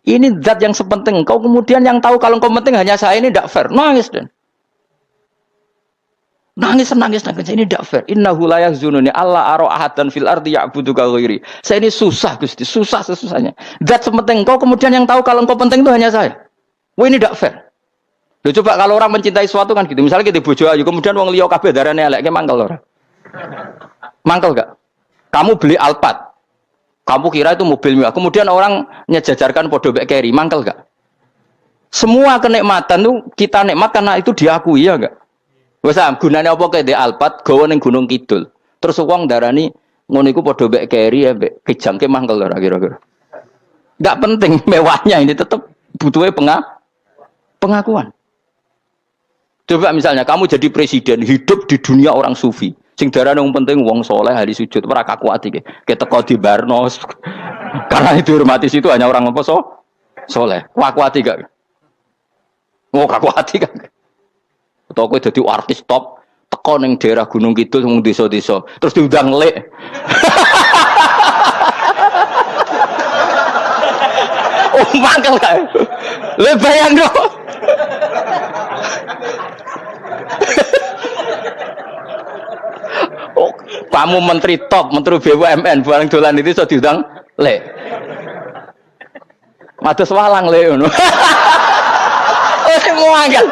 Ini zat yang sepenting engkau, kemudian yang tahu kalau engkau penting hanya saya, ini tidak fair. Nangis dan nangis, ini tidak fair. Innahu la yahzununi alla ara ahadan fil ardi ya'buduka ghairi. Saya ini susah Gusti, susah sesusahnya. Zat sepenting engkau, kemudian yang tahu kalau engkau penting itu hanya saya. Wah ini tidak fair. Loh, coba kalau orang mencintai sesuatu kan gitu. Misalnya kita bojo ayu, kemudian wong liya kabeh darane elek, mangkel ora? Mangkel gak? Kamu beli Alphard, kamu kira itu mobil mewah, kemudian orang nyejajarkan podo bek keri, mangkel gak? Semua kenikmatan tuh kita nikmat karena itu diakui ya gak? Wesam gunanya apa kayak di Alphard, gawe ning Gunung Kidul, terus uang darani ngono iku podo bek keri ya bek kejangke mangkel ora kira-kira? Gak penting mewahnya ini tetap butuhnya pengakuan. Coba misalnya kamu jadi presiden, hidup di dunia orang sufi. Sing darane wong penting wong soleh ahli sujud ora kakuati ke. Keteko di Barnos. Karena itu hormati situ hanya orang apa soleh. Kakuati gak? Oh kakuati gak? Atau kowe dadi artis top teko ning daerah Gunung Kidul wong desa-desa terus diundang lek. Oh mangkel kae. Le bayang dong. Oh, kamu menteri top, menteri BUMN, barang dolan itu iso diundang le. Mados walang le ngono. Oh, semua kan.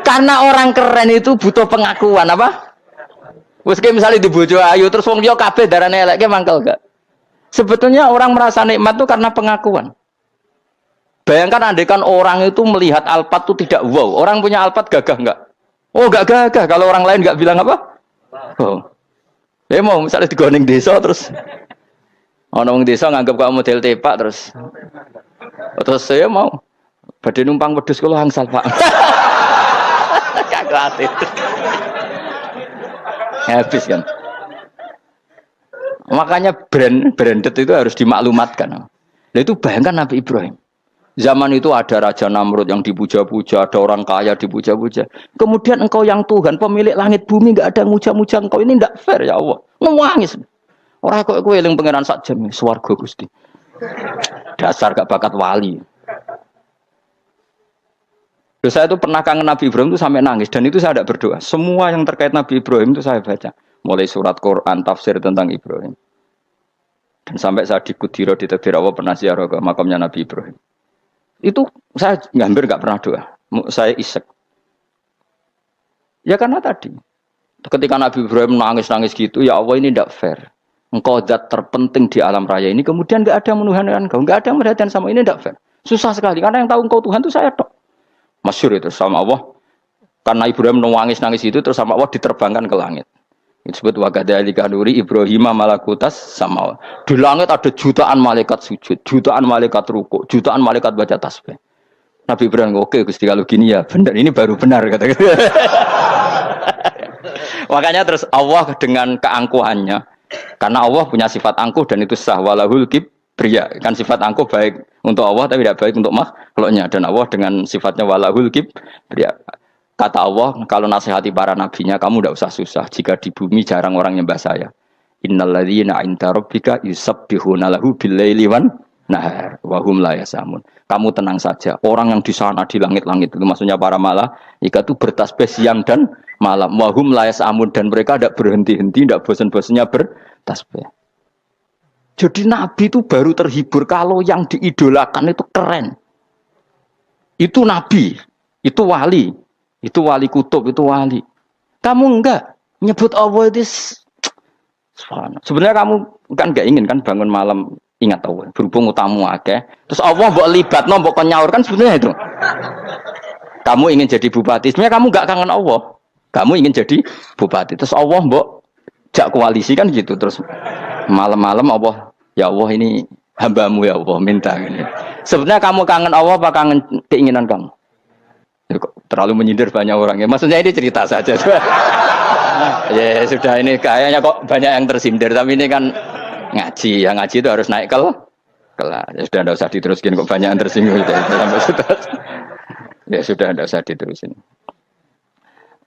Karena orang keren itu butuh pengakuan apa? Wes misalnya di bojo ayu terus wong liya kabeh darane elek ki mangkel gak? Sebetulnya orang merasa nikmat itu karena pengakuan. Bayangkan andaikan orang itu melihat Alphard itu tidak wow. Orang punya Alphard gagah enggak? Oh enggak gagah. Kalau orang lain enggak bilang apa? Oh. Ya mau misalnya digoning desa terus. Orang desa nganggap kamu model tepak terus. Terus saya mau. Badhe numpang wedhus kula angsal Pak. Gak gratis. Habis kan. Makanya branded itu harus dimaklumatkan. Nah itu bayangkan Nabi Ibrahim. Zaman itu ada Raja Namrud yang dipuja-puja, ada orang kaya dipuja-puja. Kemudian engkau yang Tuhan, pemilik langit bumi, enggak ada muja-muja engkau. Ini enggak fair ya Allah. Nangis. Orang kok kowe eling pangeran sak jam swarga Gusti. Dasar gak bakat wali. Terus saya itu pernah kangen Nabi Ibrahim itu sampai nangis dan itu saya tidak berdoa. Semua yang terkait Nabi Ibrahim itu saya baca. Mulai surat Quran, tafsir tentang Ibrahim. Dan sampai saya di Kudiro di Tafsir Allah pernah ziarah ke makamnya Nabi Ibrahim. Itu saya hampir nggak pernah doa. Saya isek. Ya karena tadi. Ketika Nabi Ibrahim nangis-nangis gitu, ya Allah ini tidak fair. Engkau zat terpenting di alam raya ini, kemudian nggak ada menuhankan engkau, nggak ada yang perhatian sama ini tidak fair. Susah sekali, karena yang tahu engkau Tuhan itu saya tok. Masyhur itu sama Allah. Karena Ibrahim nangis-nangis itu, terus sama Allah diterbangkan ke langit. Itu disebut wakadzalika nuri Ibrahim malakutas sama. Di langit ada jutaan malaikat sujud, jutaan malaikat ruku, jutaan malaikat baca tasbih. Nabi Ibrahim oke Gusti kalau gini ya benar, ini baru benar kata. Makanya terus Allah dengan keangkuhannya, karena Allah punya sifat angkuh dan itu sah walahul kibriya. Kan sifat angkuh baik untuk Allah tapi tidak baik untuk makhluknya, dan Allah dengan sifatnya walahul kibriya. Kata Allah, kalau nasihati para nabinya, kamu tidak usah susah. Jika di bumi jarang orang nyembah saya. Innalladzina 'inda rabbika yusabbihuna lahu bil-laili wan nahar wa hum la yasamun. Kamu tenang saja. Orang yang di sana di langit-langit itu maksudnya para malaikat itu bertasbih siang dan malam. Wa hum la yasamun, dan mereka tidak berhenti-henti, tidak bosan-bosannya bertasbih. Jadi nabi itu baru terhibur kalau yang diidolakan itu keren. Itu nabi, itu wali. Itu wali kutub, itu wali. Kamu enggak nyebut Allah itu sebenarnya kamu kan enggak ingin kan bangun malam ingat Allah. Berhubung utamu akeh. Terus Allah mbok libatno, mbok nyaur kan sebenarnya itu. Kamu ingin jadi bupati, sebenarnya kamu enggak kangen Allah. Kamu ingin jadi bupati. Terus Allah mbok jak koalisi kan gitu. Terus malam-malam Allah, ya Allah ini hambamu ya Allah minta ini. Sebenarnya kamu kangen Allah apa kangen keinginan kamu? Terlalu menyindir banyak orang ya. Maksudnya ini cerita saja. Ya sudah, ini kayaknya kok banyak yang tersindir. Tapi ini kan ngaji. Yang ngaji itu harus naik kelas. Ya sudah, tidak usah diteruskin. Kok banyak yang tersinggung. Ya sudah, tidak usah diterusin.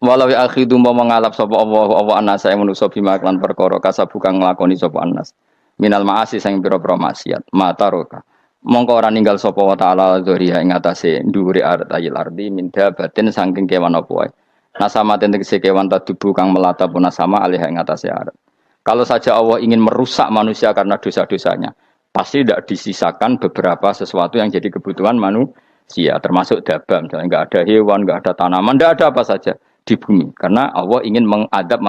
Walau ya akhidu mau mengalap sapa Allah anas saya manusa bima lan perkara kasabukan nglakoni sapa anas. Minal ma'asi sing pira-pira maksiat. Mataroka. Mongko ora ninggal sapa wa ta'ala dzuriya ing atase dhuwure ayil ardi minda batin saking kewan apa wae. Nasama tegese kewan tadubu kang melata pun sama alih ing atase arat. Kalau saja Allah ingin merusak manusia karena dosa-dosanya, pasti tidak disisakan beberapa sesuatu yang jadi kebutuhan manusia, termasuk dabam. Misalnya enggak ada hewan, enggak ada tanaman, enggak ada apa saja di bumi karena Allah ingin mengadab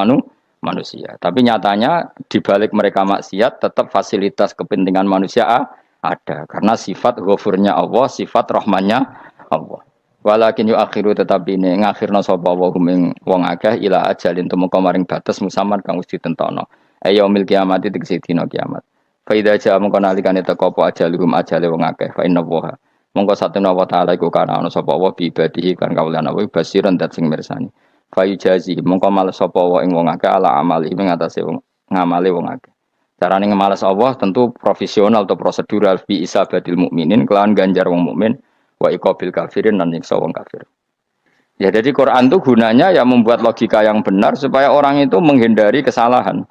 manusia. Tapi nyatanya di balik mereka maksiat tetap fasilitas kepentingan manusia ada, karena sifat ghafurnya Allah, sifat rahmannya Allah. Walakin yu akhiru tetapi ini ngakhirna sapa wa hum wong akeh ila ajalin tumeka maring batas musaman kang wis ditentono. Yaumil kiamat tegese dina kiamat. Fa idza jaa mongko nalikane teka apa ajaluhum ajale wong akeh fa inna wa mongko satuna wa taala iku kana ana sapa wa bi ibadihi kan kawulan apa basiran dat sing mirsani. Fayujazi mongko males sapa wa ing wong akeh ala amali ing atase wong ngamale wong akeh. Carane ngemales Allah tentu profesional atau prosedural bi isabatil mukminin kelawan ganjar wong mukmin wa iqabil kafirin lan nyiksa wong kafir. Ya jadi Quran itu gunanya ya membuat logika yang benar supaya orang itu menghindari kesalahan.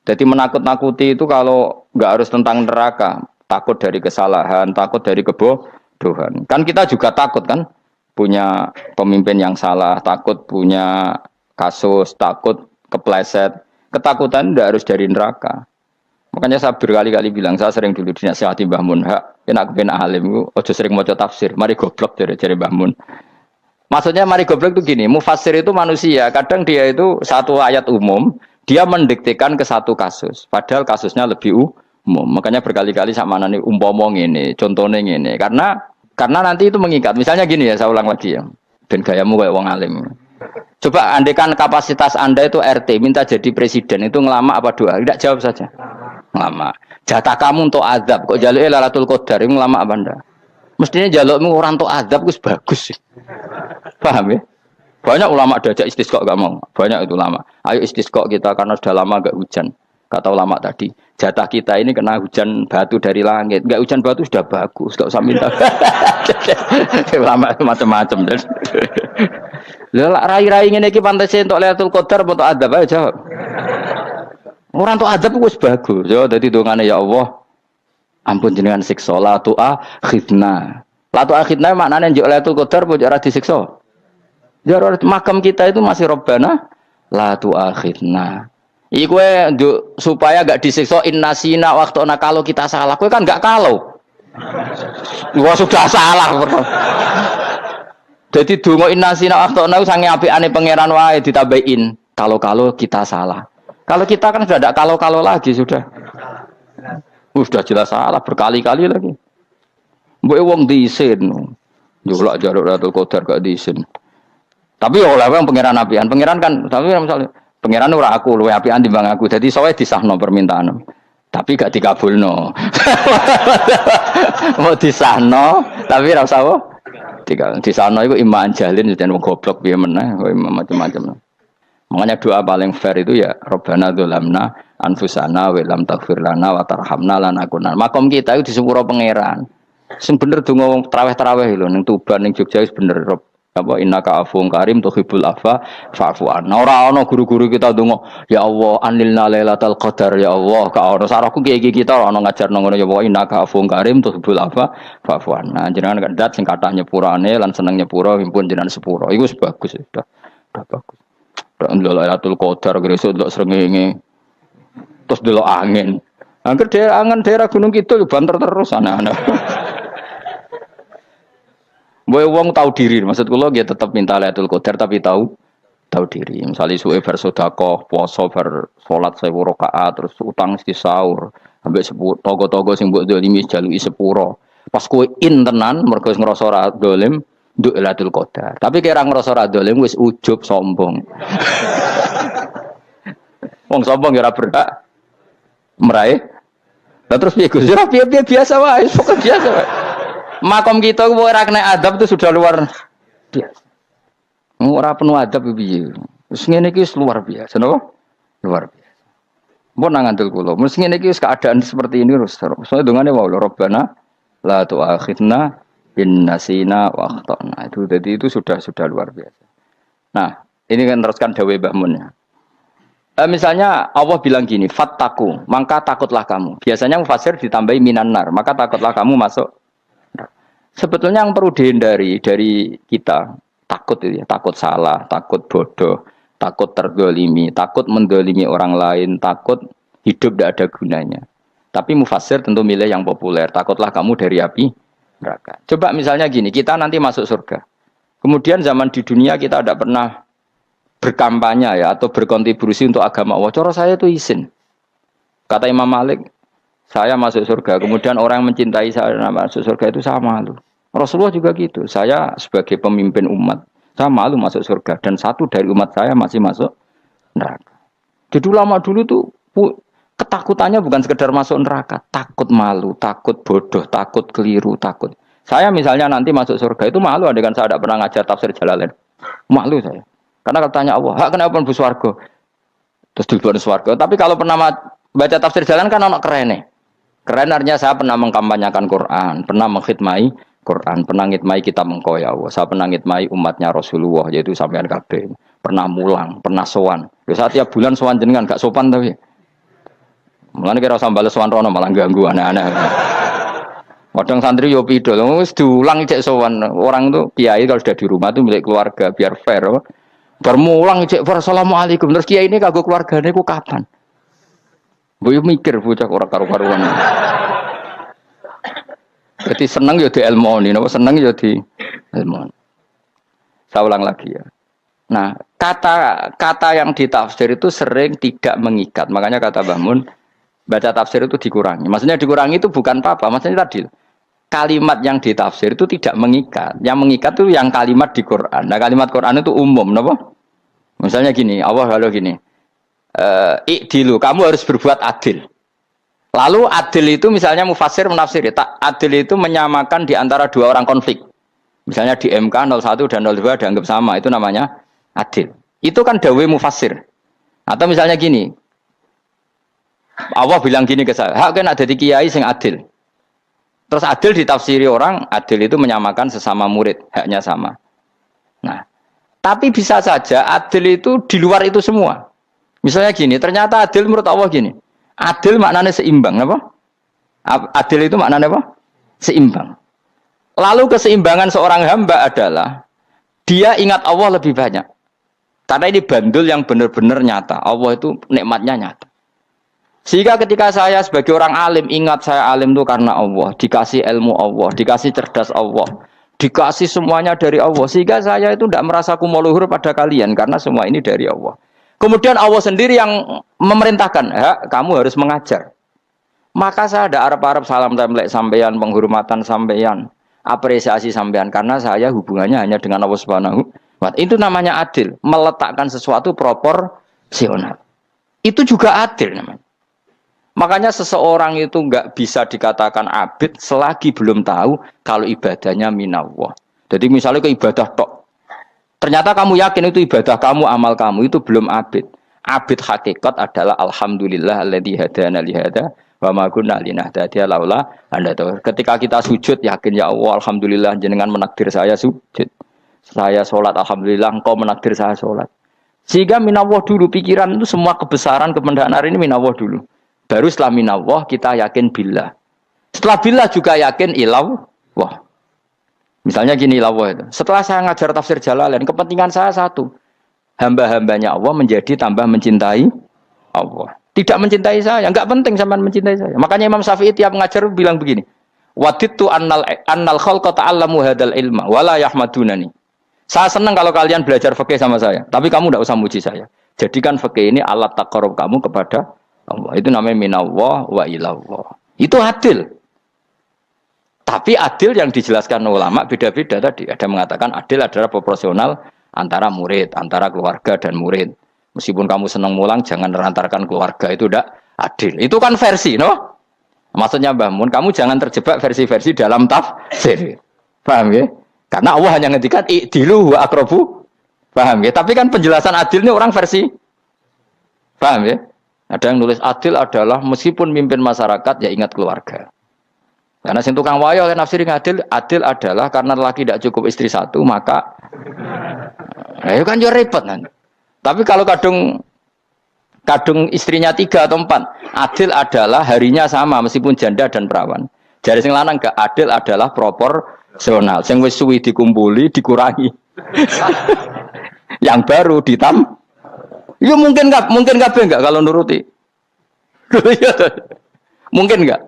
Jadi menakut-nakuti itu kalau nggak harus tentang neraka, takut dari kesalahan, takut dari kebodohan. Kan kita juga takut kan punya pemimpin yang salah, takut punya kasus, takut kepleset. Ketakutan tidak harus dari neraka. Makanya saya berkali-kali bilang, saya sering dulu dinasihati Mbah Mun, kena aku kena alim, ojo sering maca tafsir, mari goblok dari Mbah Mun. Maksudnya mari goblok itu gini, mufassir itu manusia, kadang dia itu satu ayat umum, dia mendiktekan ke satu kasus, padahal kasusnya lebih umum. Makanya berkali-kali sama nani umpama ini, contohnya ini, karena nanti itu mengikat. Misalnya gini ya, saya ulang lagi ya, ben gayamu kayak wong alim. Coba andekan kapasitas Anda itu RT, minta jadi presiden, itu ngelama apa doa? Tidak, jawab saja. Ngelama. Jatah kamu untuk azab, kok jaluknya Lailatul Qadar, itu ngelama apa Anda? Mestinya jalukmu orang untuk azab, itu bagus sih. Paham ya? Banyak ulama diajak istisqa gak mau. Banyak itu ulama. Ayo istisqa kita karena sudah lama gak hujan. Kata ulama tadi, jatah kita ini kena hujan batu dari langit. Gak hujan batu sudah bagus, gak usah minta. Ulama itu macam-macam. Lah rai-rai ngene iki pantese entuk Lailatul Qadar apa entuk adab ae jawab. Ora entuk adab wis bagus. Ya dadi dongane ya Allah. Ampun jenengan siksa la tu'akhidna. La tu'akhidna maknane njuk Lailatul Qadar apa ora disiksa? Ya makam kita itu masih Rabbana la tu'akhidna. Iku supaya gak disiksa innasina waqtuna kalau kita salah. Kowe kan gak kalau. Wah sudah salah. Jadi donga innasina waqtuna sange apikane pangeran wae ditambahin. Kalau kita salah. Kalau kita kan sudah tidak kalau lagi sudah. Sudah jelas salah berkali-kali lagi. Mbok wong diisin. Njolak jaruk Lailatul Qadar gak diisin. Tapi oleh wong pangeran apian. Pangeran kan tapi misalnya pangeran ora aku luwe apian timbang aku. Jadi sowe disahno permintaan. Tapi gak dikabulno. Mau disahno tapi ora usah apa? Di sana itu iman jalin dan goblok piye meneh macam-macam. Makanya doa paling fair itu ya Rabbana dzalamna anfusana wa lam taghfir lana wa tarhamna lanakunanna. Makom kita itu di sepuro pangeran. Sing bener donga wong traweh-traweh lho ning Tuban ning Jogja wis bener apa innaka afuwun karim tuhibbul afwa fa'fu anna. Ora ana guru-guru kita donga ya Allah anilna lailatul qadar ya Allah ka ono saraku kiye kita ana ngajarno ngono ya Allah innaka afuwun karim tuhibbul afwa fa'fu anna. Jenengan kandat sing kathah nyepurane lan seneng nyepuro himpun jenengan sepuro. Iku wis bagus sudah bagus. Lailatul qadar gresuk ndelok srengenge terus ndelok angin. Angger daerah Gunung Kidul banter terus anak-anak. Boy wong tahu diri, maksud kula dia tetap minta Lailatul Qadar tapi tahu diri. Misalnya suwe bar sedekah, puasa bar salat 1000 rakaat, terus utang mesti sahur, ambek togo-togo sing mbok dolimi jaluki sepuro. Pas kowe tenan mergo ngrasa ora dolim, nduk Lailatul Qadar. Tapi kira ngrasa ora dolim wis ujub sombong. Wong sombong ya ora berhak meraih. Lah terus piye Gus? Ya piye biasa wae, pokok biasa wae. Makom kita ora kena adab itu sudah luar biasa. Ora penuh adab piye. Wis ngene iki luar biasa, napa? Luar biasa. Mbok nang ngandel kula. Mesti ngene iki keadaan seperti ini terus. Soale dongane wae Rabbana la tu'akhidna in nasina wa akhtana. Itu jadi itu sudah luar biasa. Nah, ini kan teruskan dawuh Mbah Mun ya. Misalnya Allah bilang gini, fattaku, maka takutlah kamu. Biasanya mufasir ditambahi minan nar, maka takutlah kamu masuk. Sebetulnya yang perlu dihindari dari kita takut itu ya, takut salah, takut bodoh, takut tergolimi, takut mendolimi orang lain, takut hidup tidak ada gunanya. Tapi mufasir tentu milih yang populer. Takutlah kamu dari api neraka. Coba misalnya gini, kita nanti masuk surga. Kemudian zaman di dunia kita tidak pernah berkampanye ya atau berkontribusi untuk agama Allah. Cara saya itu izin. Kata Imam Malik, saya masuk surga. Kemudian orang yang mencintai saya masuk surga itu saya malu. Rasulullah juga gitu. Saya sebagai pemimpin umat, saya malu masuk surga. Dan satu dari umat saya masih masuk neraka. Jadi ulama dulu tuh ketakutannya bukan sekedar masuk neraka. Takut malu, takut bodoh, takut keliru, takut. Saya misalnya nanti masuk surga itu malu. Dengan saya tidak pernah ngajar tafsir Jalalain. Malu saya. Karena katanya Allah, hak kenapa mlebu swarga? Terus dilebokno swarga. Tapi kalau pernah baca tafsir jalan kan ono kerene. Keren artinya saya pernah mengkampanyekan Quran, pernah mengkhidmati Quran, pernah ngitmai kitab engkau ya Allah. Saya pernah ngitmai umatnya Rasulullah yaitu sampean kabeh. Pernah mulang, pernah sowan. Lha saat tiap bulan sowan jenengan gak sopan tapi. Mulane kira usah bales sowan rono malah ganggu anak-anak. Kadang santri yo pidol, wis diulang cek sowan. Orang tuh kiai kalau sudah di rumah tuh milik keluarga biar fair. Bermulang cek assalamualaikum. Terus kiai ini kagok keluargane ku kapan? Boyo mikir bocah ora karo-karuan. Jadi seneng yo di ilmoni, napa seneng yo di ilmoni. Saya ulang lagi ya. Nah, kata yang ditafsir itu sering tidak mengikat. Makanya kata Mbah Mun, baca tafsir itu dikurangi. Maksudnya dikurangi itu bukan apa-apa, maksudnya tadi kalimat yang ditafsir itu tidak mengikat. Yang mengikat itu yang kalimat di Quran. Nah, kalimat Quran itu umum, napa? Misalnya gini, Allah kalau gini. Ikdilu, kamu harus berbuat adil. Lalu adil itu misalnya mufassir menafsiri, adil itu menyamakan di antara dua orang konflik. Misalnya di MK 01 dan 02 dianggap sama, itu namanya adil. Itu kan dawe mufassir. Atau misalnya gini, Allah bilang gini ke saya, hak kan ada di kiai sing adil. Terus adil ditafsiri orang, adil itu menyamakan sesama murid, haknya sama. Nah, tapi bisa saja adil itu di luar itu semua. Misalnya gini, ternyata adil menurut Allah gini. Adil maknanya seimbang, apa? Adil itu maknanya apa? Seimbang. Lalu keseimbangan seorang hamba adalah dia ingat Allah lebih banyak. Karena ini bandul yang benar-benar nyata. Allah itu nikmatnya nyata. Sehingga ketika saya sebagai orang alim ingat saya alim itu karena Allah, dikasih ilmu Allah, dikasih cerdas Allah, dikasih semuanya dari Allah. Sehingga saya itu tidak merasa kumuluhur pada kalian karena semua ini dari Allah. Kemudian Allah sendiri yang memerintahkan, kamu harus mengajar. Maka saya ada arep-arep salam templek sampeyan, penghormatan sampeyan, apresiasi sampeyan karena saya hubungannya hanya dengan Allah Subhanahu wa ta'ala. Itu namanya adil, meletakkan sesuatu proporsional. Itu juga adil namanya. Makanya seseorang itu enggak bisa dikatakan abid selagi belum tahu kalau ibadahnya minallah. Jadi misalnya ke ibadah tok. Ternyata kamu yakin itu ibadah kamu, amal kamu itu belum abid. Abid hakikat adalah alhamdulillah alladzi hadana li hada wa ma kunna linahtadiya laula anda tahu. Ketika kita sujud yakin ya Allah alhamdulillah jenengan menakdir saya sujud. Saya salat alhamdulillah engkau menakdir saya salat. Sehingga minallah dulu pikiran itu semua kebesaran kemendahan hari ini minallah dulu. Baru setelah minallah kita yakin billah. Setelah billah juga yakin ilallah. Misalnya gini lawah itu. Setelah saya ngajar tafsir Jalalain, kepentingan saya satu. Hamba-hambanya Allah menjadi tambah mencintai Allah. Tidak mencintai saya, enggak penting sampean mencintai saya. Makanya Imam Syafi'i tiap ngajar bilang begini. Wadittu annal khalqa ta'allamu hadal ilma wala yahmadunani. Saya senang kalau kalian belajar fikih sama saya, tapi kamu enggak usah muji saya. Jadikan fikih ini alat taqarrub kamu kepada Allah. Itu namanya minallah wa ilallah. Itu adil. Tapi adil yang dijelaskan ulama beda-beda tadi. Ada mengatakan adil adalah proporsional antara murid, antara keluarga dan murid. Meskipun kamu senang mulang, jangan merantarkan keluarga. Itu tidak adil. Itu kan versi, no? Maksudnya Mbah Mun, kamu jangan terjebak versi-versi dalam tafsir. Paham ya? Karena Allah hanya ngendikan i'dilu wa aqrabu. Paham ya? Tapi kan penjelasan adil ini orang versi. Paham ya? Ada yang nulis adil adalah meskipun mimpin masyarakat, ya ingat keluarga. Karena sing tukang wayo oleh nafsir adil adalah karena laki tidak cukup istri satu maka itu kan juga repot nanti. Tapi kalau kadung istrinya 3 atau 4, adil adalah harinya sama meskipun janda dan perawan. Jadi sing lanang gak adil adalah proporsional. Sing wis suwi dikumpuli dikurangi. Yang baru ya mungkin enggak kalau nuruti. Mungkin enggak.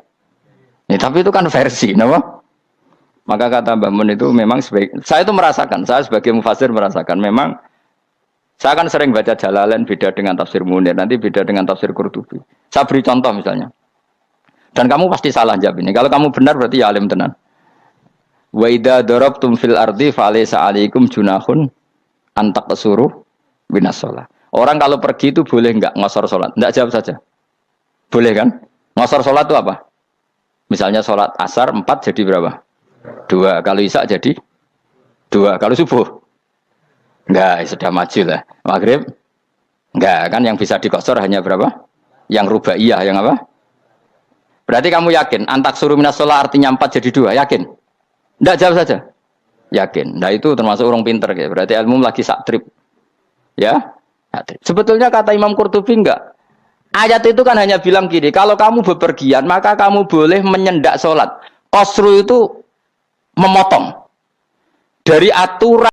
Ya, tapi itu kan versi, nama. Maka kata Mbak Mun itu memang saya itu merasakan, saya sebagai mufassir merasakan memang saya kan sering baca Jalalain beda dengan tafsir Munir, nanti beda dengan tafsir Qurtubi. Saya beri contoh misalnya. Dan kamu pasti salah jawab ini. Kalau kamu benar berarti ya alim tenan. Wa idza darabtum fil ardi falaysa 'alaikum junahun an taqsuru binas shalah. Orang kalau pergi itu boleh enggak ngosor salat? Enggak, jawab saja. Boleh kan? Ngosor salat itu apa? Misalnya sholat asar 4 jadi berapa? 2. Kalau isya jadi 2. Kalau subuh Enggak, sudah maju lah. Maghrib? Enggak, kan yang bisa dikosor hanya berapa? Yang rubaiyah, yang apa? Berarti kamu yakin, antak suruh minas sholat artinya 4 jadi 2, yakin? Enggak, jawab saja. Yakin. Nah itu termasuk orang pinter. Ya. Berarti ilmu lagi sak trip. Ya? Sebetulnya kata Imam Qurtubi enggak. Ayat itu kan hanya bilang gini, kalau kamu bepergian, maka kamu boleh menyendak sholat. Qasru itu memotong. Dari aturan